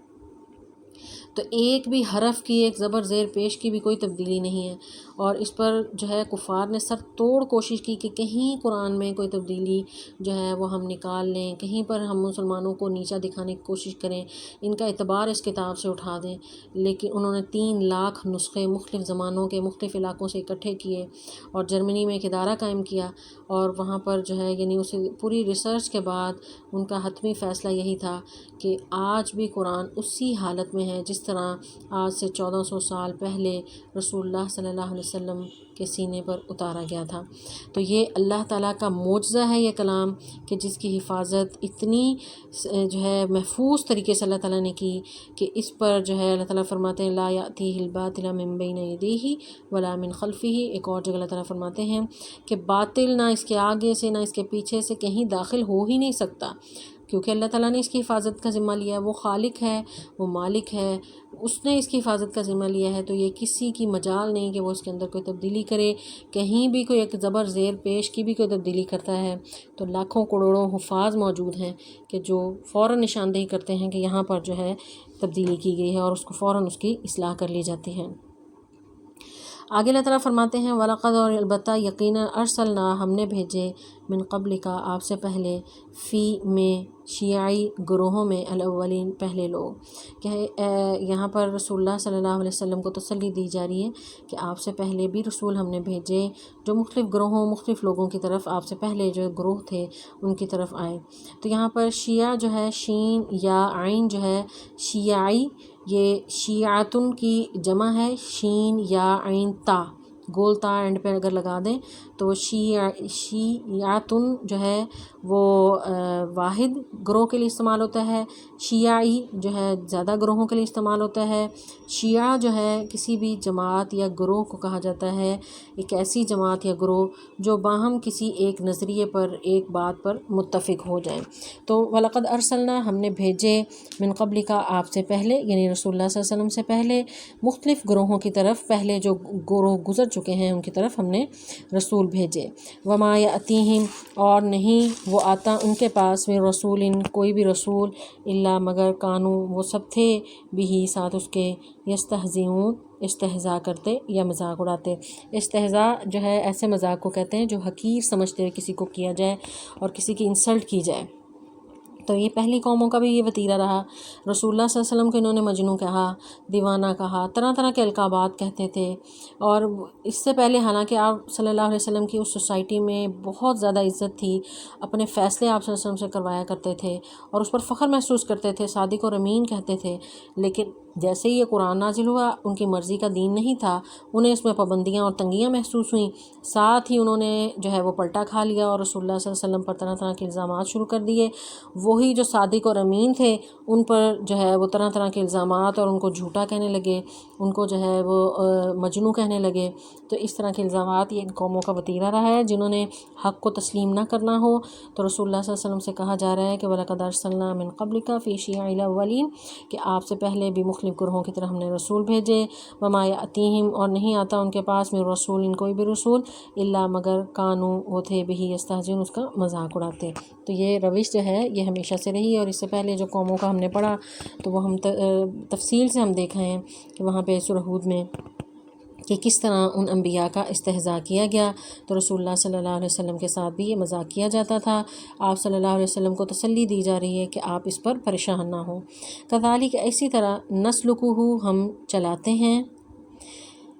S1: تو ایک بھی حرف کی، ایک زبر زیر پیش کی بھی کوئی تبدیلی نہیں ہے، اور اس پر جو ہے کفار نے سر توڑ کوشش کی کہ کہیں قرآن میں کوئی تبدیلی جو ہے وہ ہم نکال لیں، کہیں پر ہم مسلمانوں کو نیچا دکھانے کی کوشش کریں، ان کا اعتبار اس کتاب سے اٹھا دیں۔ لیکن انہوں نے 3 لاکھ نسخے مختلف زمانوں کے مختلف علاقوں سے اکٹھے کیے اور جرمنی میں ایک ادارہ قائم کیا، اور وہاں پر جو ہے یعنی اسے پوری ریسرچ کے بعد ان کا حتمی فیصلہ یہی تھا کہ آج بھی قرآن اسی حالت میں ہے جس طرح آج سے 1400 سال پہلے رسول اللہ صلی اللہ علیہ وسلم کے سینے پر اتارا گیا تھا۔ تو یہ اللہ تعالیٰ کا معجزہ ہے یہ کلام، کہ جس کی حفاظت اتنی جو ہے محفوظ طریقے سے اللہ تعالیٰ نے کی کہ اس پر جو ہے اللہ تعالیٰ فرماتے ہیں لا یأتیہ الباطل من بین یدیہ ولا من خلفہ۔ ایک اور جگہ اللہ تعالیٰ فرماتے ہیں کہ باطل نہ اس کے آگے سے نہ اس کے پیچھے سے کہیں داخل ہو ہی نہیں سکتا، کیونکہ اللہ تعالیٰ نے اس کی حفاظت کا ذمہ لیا ہے، وہ خالق ہے، وہ مالک ہے، اس نے اس کی حفاظت کا ذمہ لیا ہے، تو یہ کسی کی مجال نہیں کہ وہ اس کے اندر کوئی تبدیلی کرے۔ کہیں بھی کوئی ایک زبر زیر پیش کی بھی کوئی تبدیلی کرتا ہے تو لاکھوں کروڑوں حفاظ موجود ہیں کہ جو فوراً نشاندہی کرتے ہیں کہ یہاں پر جو ہے تبدیلی کی گئی ہے، اور اس کو فوراً اس کی اصلاح کر لی جاتی ہے۔ آگے اللہ تعالیٰ فرماتے ہیں وَلَقَدْ اور البتہ یقیناً ارسلنا ہم نے بھیجے من قبل کا آپ سے پہلے فی میں شیعی گروہوں میں الاولین پہلے لوگ، کہ یہاں پر رسول اللہ صلی اللہ علیہ وسلم کو تسلی دی جا رہی ہے کہ آپ سے پہلے بھی رسول ہم نے بھیجے جو مختلف گروہوں مختلف لوگوں کی طرف آپ سے پہلے جو گروہ تھے ان کی طرف آئے۔ تو یہاں پر شیعہ جو ہے شین یا عین جو ہے شیعی، یہ شیعاتن کی جمع ہے، شین یا عین تا، گول تا اینڈ پہ اگر لگا دیں تو شیعاتن جو ہے وہ واحد گروہ کے لیے استعمال ہوتا ہے، شیعی جو ہے زیادہ گروہوں کے لیے استعمال ہوتا ہے۔ شیعہ جو ہے کسی بھی جماعت یا گروہ کو کہا جاتا ہے، ایک ایسی جماعت یا گروہ جو باہم کسی ایک نظریے پر ایک بات پر متفق ہو جائیں۔ تو وَلَقَدْ أَرْسَلْنَا ہم نے بھیجے من قبل کا آپ سے پہلے، یعنی رسول اللہ صلی اللہ علیہ وسلم سے پہلے مختلف گروہوں کی طرف، پہلے جو گروہ گزر چکے ہیں ان کی طرف ہم نے رسول بھیجے۔ وَمَا يَأْتِيهِمْ اور نہیں وہ آتا ان کے پاس میں رسول کوئی بھی رسول الا مگر کانو وہ سب تھے بھی ساتھ اس کے یستہزئون استہزاء کرتے یا مذاق اڑاتے۔ استہزاء جو ہے ایسے مذاق کو کہتے ہیں جو حقیر سمجھتے ہوئے کسی کو کیا جائے اور کسی کی انسلٹ کی جائے۔ تو یہ پہلی قوموں کا بھی یہ وتیرہ رہا۔ رسول اللہ صلی اللہ علیہ وسلم کو انہوں نے مجنوں کہا، دیوانہ کہا، طرح طرح کے القابات کہتے تھے، اور اس سے پہلے حالانکہ آپ صلی اللہ علیہ وسلم کی اس سوسائٹی میں بہت زیادہ عزت تھی، اپنے فیصلے آپ صلی اللہ علیہ وسلم سے کروایا کرتے تھے اور اس پر فخر محسوس کرتے تھے، صادق اور امین کہتے تھے، لیکن جیسے ہی یہ قرآن نازل ہوا ان کی مرضی کا دین نہیں تھا، انہیں اس میں پابندیاں اور تنگیاں محسوس ہوئیں، ساتھ ہی انہوں نے جو ہے وہ پلٹا کھا لیا اور رسول اللہ صلی اللہ علیہ وسلم پر طرح طرح کے الزامات شروع کر دیے۔ وہی جو صادق اور امین تھے ان پر جو ہے وہ طرح طرح کے الزامات اور ان کو جھوٹا کہنے لگے، ان کو جو ہے وہ مجنوں کہنے لگے۔ تو اس طرح کے الزامات یہ ان قوموں کا وتیرہ رہا ہے جنہوں نے حق کو تسلیم نہ کرنا ہو۔ تو رسول اللہ صلی اللہ علیہ وسلم سے کہا جا رہا ہے کہ وَلَقَدْ أَرْسَلْنَا مِن قَبْلِكَ فِي شِيَعِ الْأَوَّلِينَ کہ آپ سے پہلے بھی مختلف گروہوں کی طرح ہم نے رسول بھیجے۔ وَمَا يَأْتِيهِمْ اور نہیں آتا ان کے پاس میں رسول کوئی بھی رسول الا مگر کانو وہ تھے بِهِ يَسْتَهْزِئُونَ اس کا مذاق اڑاتے۔ تو یہ روش جو ہے یہ ہمیشہ سے رہی، اور اس سے پہلے جو قوموں کا ہم نے پڑھا تو وہ ہم تفصیل سے ہم دیکھا ہے کہ وہاں پہ سورہ ہود میں کہ کس طرح ان انبیاء کا استہزاء کیا گیا۔ تو رسول اللہ صلی اللہ علیہ وسلم کے ساتھ بھی یہ مذاق کیا جاتا تھا۔ آپ صلی اللہ علیہ وسلم کو تسلی دی جا رہی ہے کہ آپ اس پر پریشان نہ ہوں۔ کذالک اسی طرح نسلکہ ہم چلاتے ہیں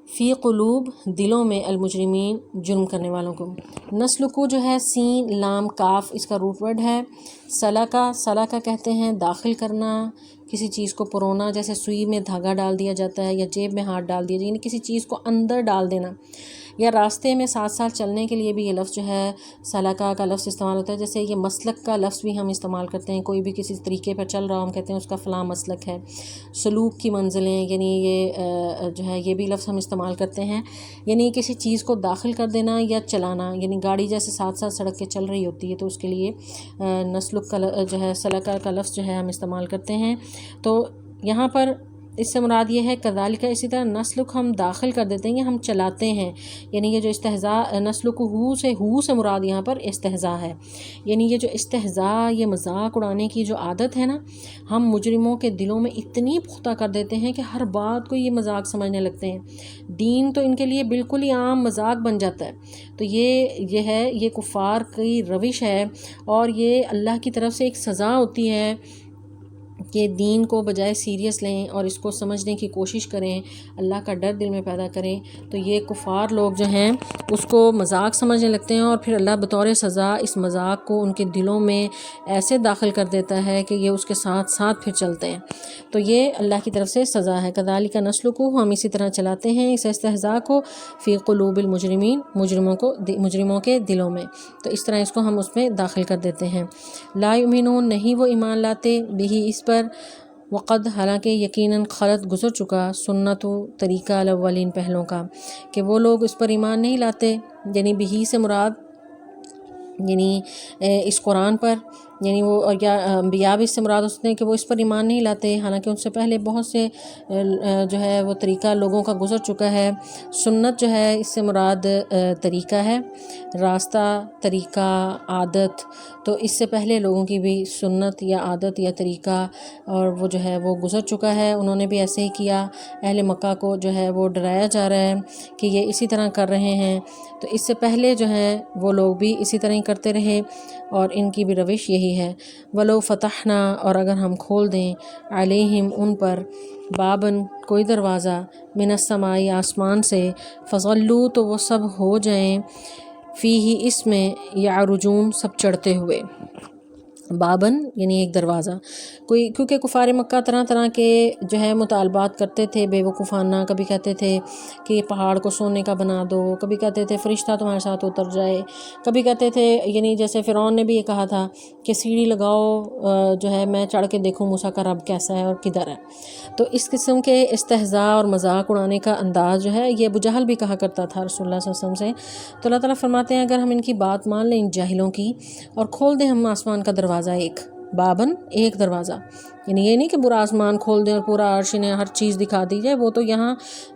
S1: فی قلوب دلوں میں المجرمین جرم کرنے والوں کو۔ نسلکو جو ہے سین لام کاف اس کا روٹ ورڈ ہے۔ سلکا کہتے ہیں داخل کرنا، کسی چیز کو پرونا، جیسے سوئی میں دھاگا ڈال دیا جاتا ہے یا جیب میں ہاتھ ڈال دیا جائے، یعنی کسی چیز کو اندر ڈال دینا، یا راستے میں ساتھ ساتھ چلنے کے لیے بھی یہ لفظ جو ہے سلکا کا لفظ استعمال ہوتا ہے۔ جیسے یہ مسلک کا لفظ بھی ہم استعمال کرتے ہیں، کوئی بھی کسی طریقے پر چل رہا ہو ہم کہتے ہیں اس کا فلاں مسلک ہے۔ سلوک کی منزلیں یعنی یہ جو ہے یہ بھی لفظ ہم استعمال کرتے ہیں، یعنی کسی چیز کو داخل کر دینا یا چلانا، یعنی گاڑی جیسے ساتھ ساتھ سڑک کے چل رہی ہوتی ہے تو اس کے لیے نسلک کا جو ہے سلکا کا لفظ جو ہے ہم استعمال کرتے ہیں۔ تو یہاں پر اس سے مراد یہ ہے کذالک اسی طرح نسلک ہم داخل کر دیتے ہیں یا ہم چلاتے ہیں، یعنی یہ جو استہزاء نسلک ہو سے مراد یہاں پر استہزاء ہے، یعنی یہ جو استہزاء یہ مذاق اڑانے کی جو عادت ہے نا، ہم مجرموں کے دلوں میں اتنی پختہ کر دیتے ہیں کہ ہر بات کو یہ مذاق سمجھنے لگتے ہیں، دین تو ان کے لیے بالکل ہی عام مذاق بن جاتا ہے۔ تو یہ ہے، یہ کفار کی روش ہے، اور یہ اللہ کی طرف سے ایک سزا ہوتی ہے کہ دین کو بجائے سیریس لیں اور اس کو سمجھنے کی کوشش کریں، اللہ کا ڈر دل میں پیدا کریں، تو یہ کفار لوگ جو ہیں اس کو مذاق سمجھنے لگتے ہیں، اور پھر اللہ بطور سزا اس مذاق کو ان کے دلوں میں ایسے داخل کر دیتا ہے کہ یہ اس کے ساتھ ساتھ پھر چلتے ہیں۔ تو یہ اللہ کی طرف سے سزا ہے، کذالک نسلک ہم اسی طرح چلاتے ہیں اس استہزاء کو فی قلوب المجرمین، مجرموں کے دلوں میں، تو اس طرح اس کو ہم اس میں داخل کر دیتے ہیں۔ لا یؤمنون نہیں وہ ایمان لاتے بھی اس پر، وقد حالانکہ یقیناً خلط گزر چکا سنت و طریقہ الاولین پہلوں کا، کہ وہ لوگ اس پر ایمان نہیں لاتے، یعنی بھی سے مراد یعنی اس قرآن پر، یعنی وہ اور یا انبیاء بھی اس سے مراد ہوتے ہیں کہ وہ اس پر ایمان نہیں لاتے، حالانکہ ان سے پہلے بہت سے جو ہے وہ طریقہ لوگوں کا گزر چکا ہے۔ سنت جو ہے اس سے مراد طریقہ ہے، راستہ، طریقہ، عادت، تو اس سے پہلے لوگوں کی بھی سنت یا عادت یا طریقہ اور وہ جو ہے وہ گزر چکا ہے، انہوں نے بھی ایسے ہی کیا۔ اہل مکہ کو جو ہے وہ ڈرایا جا رہا ہے کہ یہ اسی طرح کر رہے ہیں، تو اس سے پہلے جو ہیں وہ لوگ بھی اسی طرح ہی کرتے رہے، اور ان کی بھی روش یہی ہے۔ وَلَوْ فَتَحْنَا اور اگر ہم کھول دیں علیہم ان پر بابن کوئی دروازہ من السماء آسمان سے، فظلوا تو وہ سب ہو جائیں فیہ اس میں یعرجون سب چڑھتے ہوئے، بابن یعنی ایک دروازہ، کیونکہ کفار مکہ طرح طرح کے جو ہے مطالبات کرتے تھے بے وقوفانہ، کبھی کہتے تھے کہ یہ پہاڑ کو سونے کا بنا دو، کبھی کہتے تھے فرشتہ تمہارے ساتھ اتر جائے، کبھی کہتے تھے یعنی جیسے فرعون نے بھی یہ کہا تھا کہ سیڑھی لگاؤ جو ہے میں چڑھ کے دیکھوں موسیٰ کا رب کیسا ہے اور کدھر ہے۔ تو اس قسم کے استہزاء اور مذاق اڑانے کا انداز جو ہے یہ ابو جہل بھی کہا کرتا تھا رسول اللہ صلی اللہ علیہ وسلم سے۔ تو اللہ تعالیٰ فرماتے ہیں اگر ہم ان کی بات مان لیں ان جاہلوں کی، اور کھول دیں ہم آسمان کا دروازہ ایک، بابن ایک دروازہ، یعنی یہ نہیں کہ پورا آسمان کھول دیں اور پورا عرش انہیں ہر چیز دکھا دی جائے، وہ تو یہاں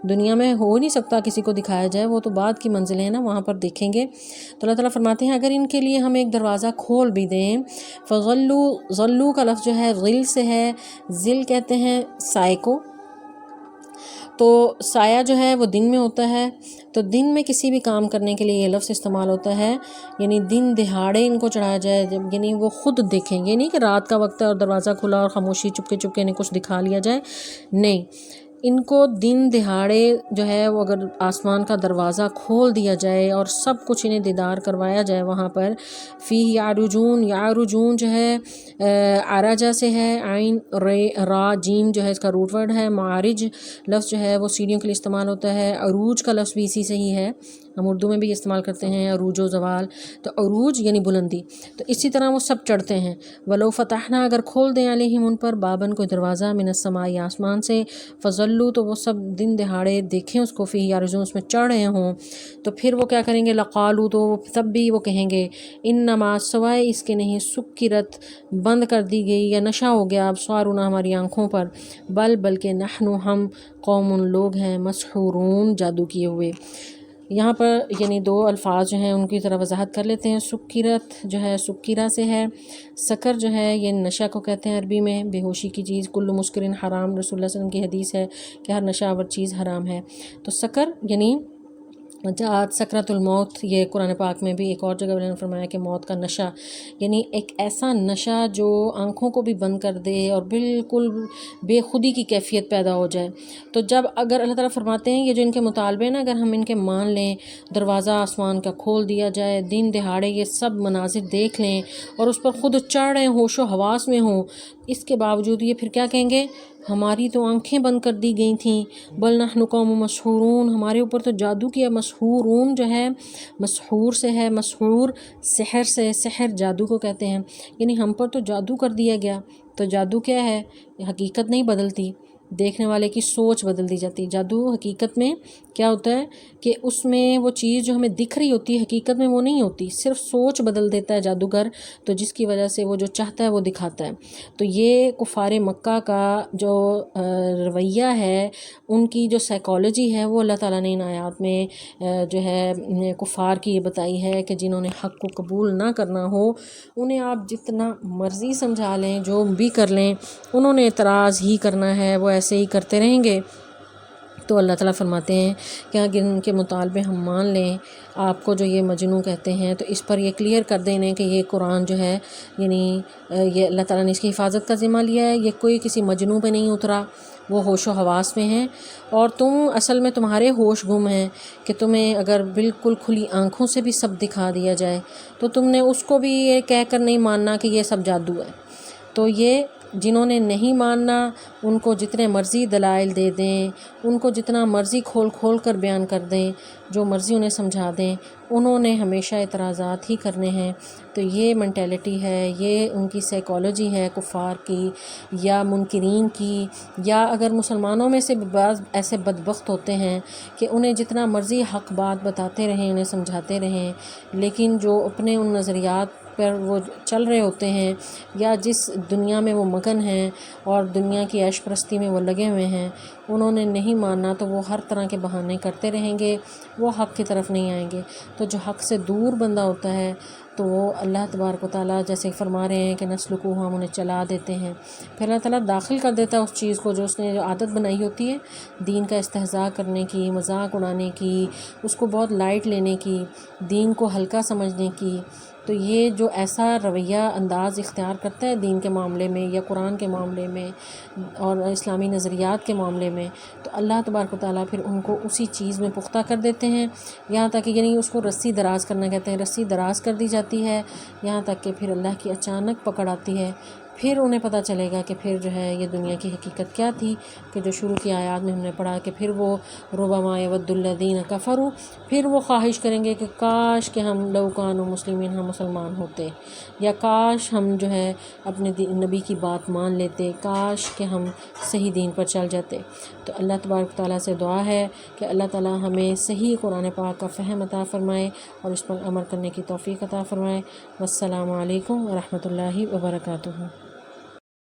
S1: دنیا میں ہو نہیں سکتا کسی کو دکھایا جائے، وہ تو بعد کی منزلیں ہیں نا، وہاں پر دیکھیں گے۔ تو اللہ تعالیٰ فرماتے ہیں اگر ان کے لیے ہم ایک دروازہ کھول بھی دیں، ظلوا کا لفظ جو ہے غل سے ہے، ذل کہتے ہیں سائے کو، تو سایہ جو ہے وہ دن میں ہوتا ہے، تو دن میں کسی بھی کام کرنے کے لیے یہ لفظ استعمال ہوتا ہے، یعنی دن دہاڑے ان کو چڑھایا جائے، یعنی وہ خود دیکھیں، یہ نہیں کہ رات کا وقت ہے اور دروازہ کھلا اور خاموشی چپکے چپکے انہیں کچھ دکھا لیا جائے، نہیں، ان کو دن دہاڑے جو ہے وہ اگر آسمان کا دروازہ کھول دیا جائے اور سب کچھ انہیں دیدار کروایا جائے وہاں پر، فی یعرجون جو ہے عرجہ سے ہے، عین را جیم جو ہے اس کا روٹ ورڈ ہے، معارج لفظ جو ہے وہ سیڑھیوں کے لیے استعمال ہوتا ہے، عروج کا لفظ بھی اسی سے ہی ہے، ہم اردو میں بھی استعمال کرتے ہیں عروج و زوال، تو عروج یعنی بلندی، تو اسی طرح وہ سب چڑھتے ہیں۔ ولو فتحنا اگر کھول دیں علیہم ان پر بابن کوئی دروازہ من السماء آسمان سے، فظلوا تو وہ سب دن دہاڑے دیکھیں اس کو، فی یارجون اس میں چڑھ رہے ہوں، تو پھر وہ کیا کریں گے، لقالو تو تب بھی وہ کہیں گے انما سوائے اس کے نہیں، سکرت بند کر دی گئی یا نشہ ہو گیا ابصارنا ہماری آنکھوں پر، بلکہ نحنو ہم قوم لوگ ہیں مسحورون جادو کیے ہوئے۔ یہاں پر یعنی دو الفاظ جو ہیں ان کی طرح وضاحت کر لیتے ہیں۔ سکرت جو ہے سکرہ سے ہے، سکر جو ہے یہ نشہ کو کہتے ہیں عربی میں، بے ہوشی کی چیز، کل مسکرن حرام، رسول اللہ صلی اللہ علیہ وسلم کی حدیث ہے کہ ہر نشہ آور چیز حرام ہے، تو سکر یعنی جات سکرت الموت، یہ قرآن پاک میں بھی ایک اور جگہ اللہ نے فرمایا کہ موت کا نشہ، یعنی ایک ایسا نشہ جو آنکھوں کو بھی بند کر دے اور بالکل بے خودی کی کیفیت پیدا ہو جائے۔ تو جب اگر اللہ تعالیٰ فرماتے ہیں یہ جو ان کے مطالبے نا اگر ہم ان کے مان لیں، دروازہ آسمان کا کھول دیا جائے، دن دہاڑے یہ سب مناظر دیکھ لیں اور اس پر خود چڑھ رہے ہوش و حواس میں ہوں، اس کے باوجود یہ پھر کیا کہیں گے، ہماری تو آنکھیں بند کر دی گئی تھیں، بل نحن قوم مسحورون، ہمارے اوپر تو جادو کیا۔ مسحورون جو ہے مسحور سے ہے، مسحور سحر سے، سحر جادو کو کہتے ہیں، یعنی ہم پر تو جادو کر دیا گیا۔ تو جادو کیا ہے، حقیقت نہیں بدلتی، دیکھنے والے کی سوچ بدل دی جاتی ہے۔ جادو حقیقت میں کیا ہوتا ہے کہ اس میں وہ چیز جو ہمیں دکھ رہی ہوتی ہے حقیقت میں وہ نہیں ہوتی، صرف سوچ بدل دیتا ہے جادوگر، تو جس کی وجہ سے وہ جو چاہتا ہے وہ دکھاتا ہے۔ تو یہ کفار مکہ کا جو رویہ ہے، ان کی جو سائیکالوجی ہے، وہ اللہ تعالیٰ نے ان آیات میں جو ہے کفار کی یہ بتائی ہے کہ جنہوں نے حق کو قبول نہ کرنا ہو انہیں آپ جتنا مرضی سمجھا لیں، جو بھی کر لیں، انہوں نے اعتراض ہی کرنا ہے، وہ ایسے ہی کرتے رہیں گے۔ تو اللہ تعالیٰ فرماتے ہیں کہ اگر ان کے مطالبے ہم مان لیں، آپ کو جو یہ مجنون کہتے ہیں تو اس پر یہ کلیئر کر دیں کہ یہ قرآن جو ہے یعنی یہ اللہ تعالیٰ نے اس کی حفاظت کا ذمہ لیا ہے، یہ کوئی کسی مجنون پہ نہیں اترا، وہ ہوش و حواس میں ہیں، اور تم اصل میں تمہارے ہوش گم ہیں کہ تمہیں اگر بالکل کھلی آنکھوں سے بھی سب دکھا دیا جائے تو تم نے اس کو بھی یہ کہہ کر نہیں ماننا کہ یہ سب جادو ہے۔ تو یہ جنہوں نے نہیں ماننا ان کو جتنے مرضی دلائل دے دیں، ان کو جتنا مرضی کھول کھول کر بیان کر دیں، جو مرضی انہیں سمجھا دیں، انہوں نے ہمیشہ اعتراضات ہی کرنے ہیں۔ تو یہ مینٹیلٹی ہے، یہ ان کی سائیکالوجی ہے کفار کی یا منکرین کی، یا اگر مسلمانوں میں سے بعض ایسے بدبخت ہوتے ہیں کہ انہیں جتنا مرضی حق بات بتاتے رہیں، انہیں سمجھاتے رہیں، لیکن جو اپنے ان نظریات پر وہ چل رہے ہوتے ہیں یا جس دنیا میں وہ مگن ہیں اور دنیا کی عیش پرستی میں وہ لگے ہوئے ہیں، انہوں نے نہیں ماننا تو وہ ہر طرح کے بہانے کرتے رہیں گے، وہ حق کی طرف نہیں آئیں گے۔ تو جو حق سے دور بندہ ہوتا ہے تو وہ اللہ تبارک و تعالیٰ جیسے فرما رہے ہیں کہ نسلکو، ہم انہیں چلا دیتے ہیں، پھر اللہ تعالیٰ داخل کر دیتا ہے اس چیز کو جو اس نے جو عادت بنائی ہوتی ہے دین کا استہزاء کرنے کی، مذاق اڑانے کی، اس کو بہت لائٹ لینے کی، دین کو ہلکا سمجھنے کی۔ تو یہ جو ایسا رویہ انداز اختیار کرتا ہے دین کے معاملے میں یا قرآن کے معاملے میں اور اسلامی نظریات کے معاملے میں، تو اللہ تبارک و تعالیٰ پھر ان کو اسی چیز میں پختہ کر دیتے ہیں، یہاں تک کہ یعنی اس کو رسی دراز کرنا کہتے ہیں، رسی دراز کر دی جاتی ہے، یہاں تک کہ پھر اللہ کی اچانک پکڑ آتی ہے، پھر انہیں پتہ چلے گا کہ پھر جو ہے یہ دنیا کی حقیقت کیا تھی، کہ جو شروع کی آیات میں ہم نے پڑھا کہ پھر وہ ربما یود الذین کفروا، پھر وہ خواہش کریں گے کہ کاش کہ ہم لو کانوا مسلمین، ہم مسلمان ہوتے، یا کاش ہم جو ہے اپنے نبی کی بات مان لیتے، کاش کہ ہم صحیح دین پر چل جاتے۔ تو اللہ تبارک تعالیٰ سے دعا ہے کہ اللہ تعالیٰ ہمیں صحیح قرآن پاک کا فہم عطا فرمائے اور اس پر عمل کرنے کی توفیق عطا فرمائے۔ والسلام علیکم ورحمۃ اللہ وبرکاتہ۔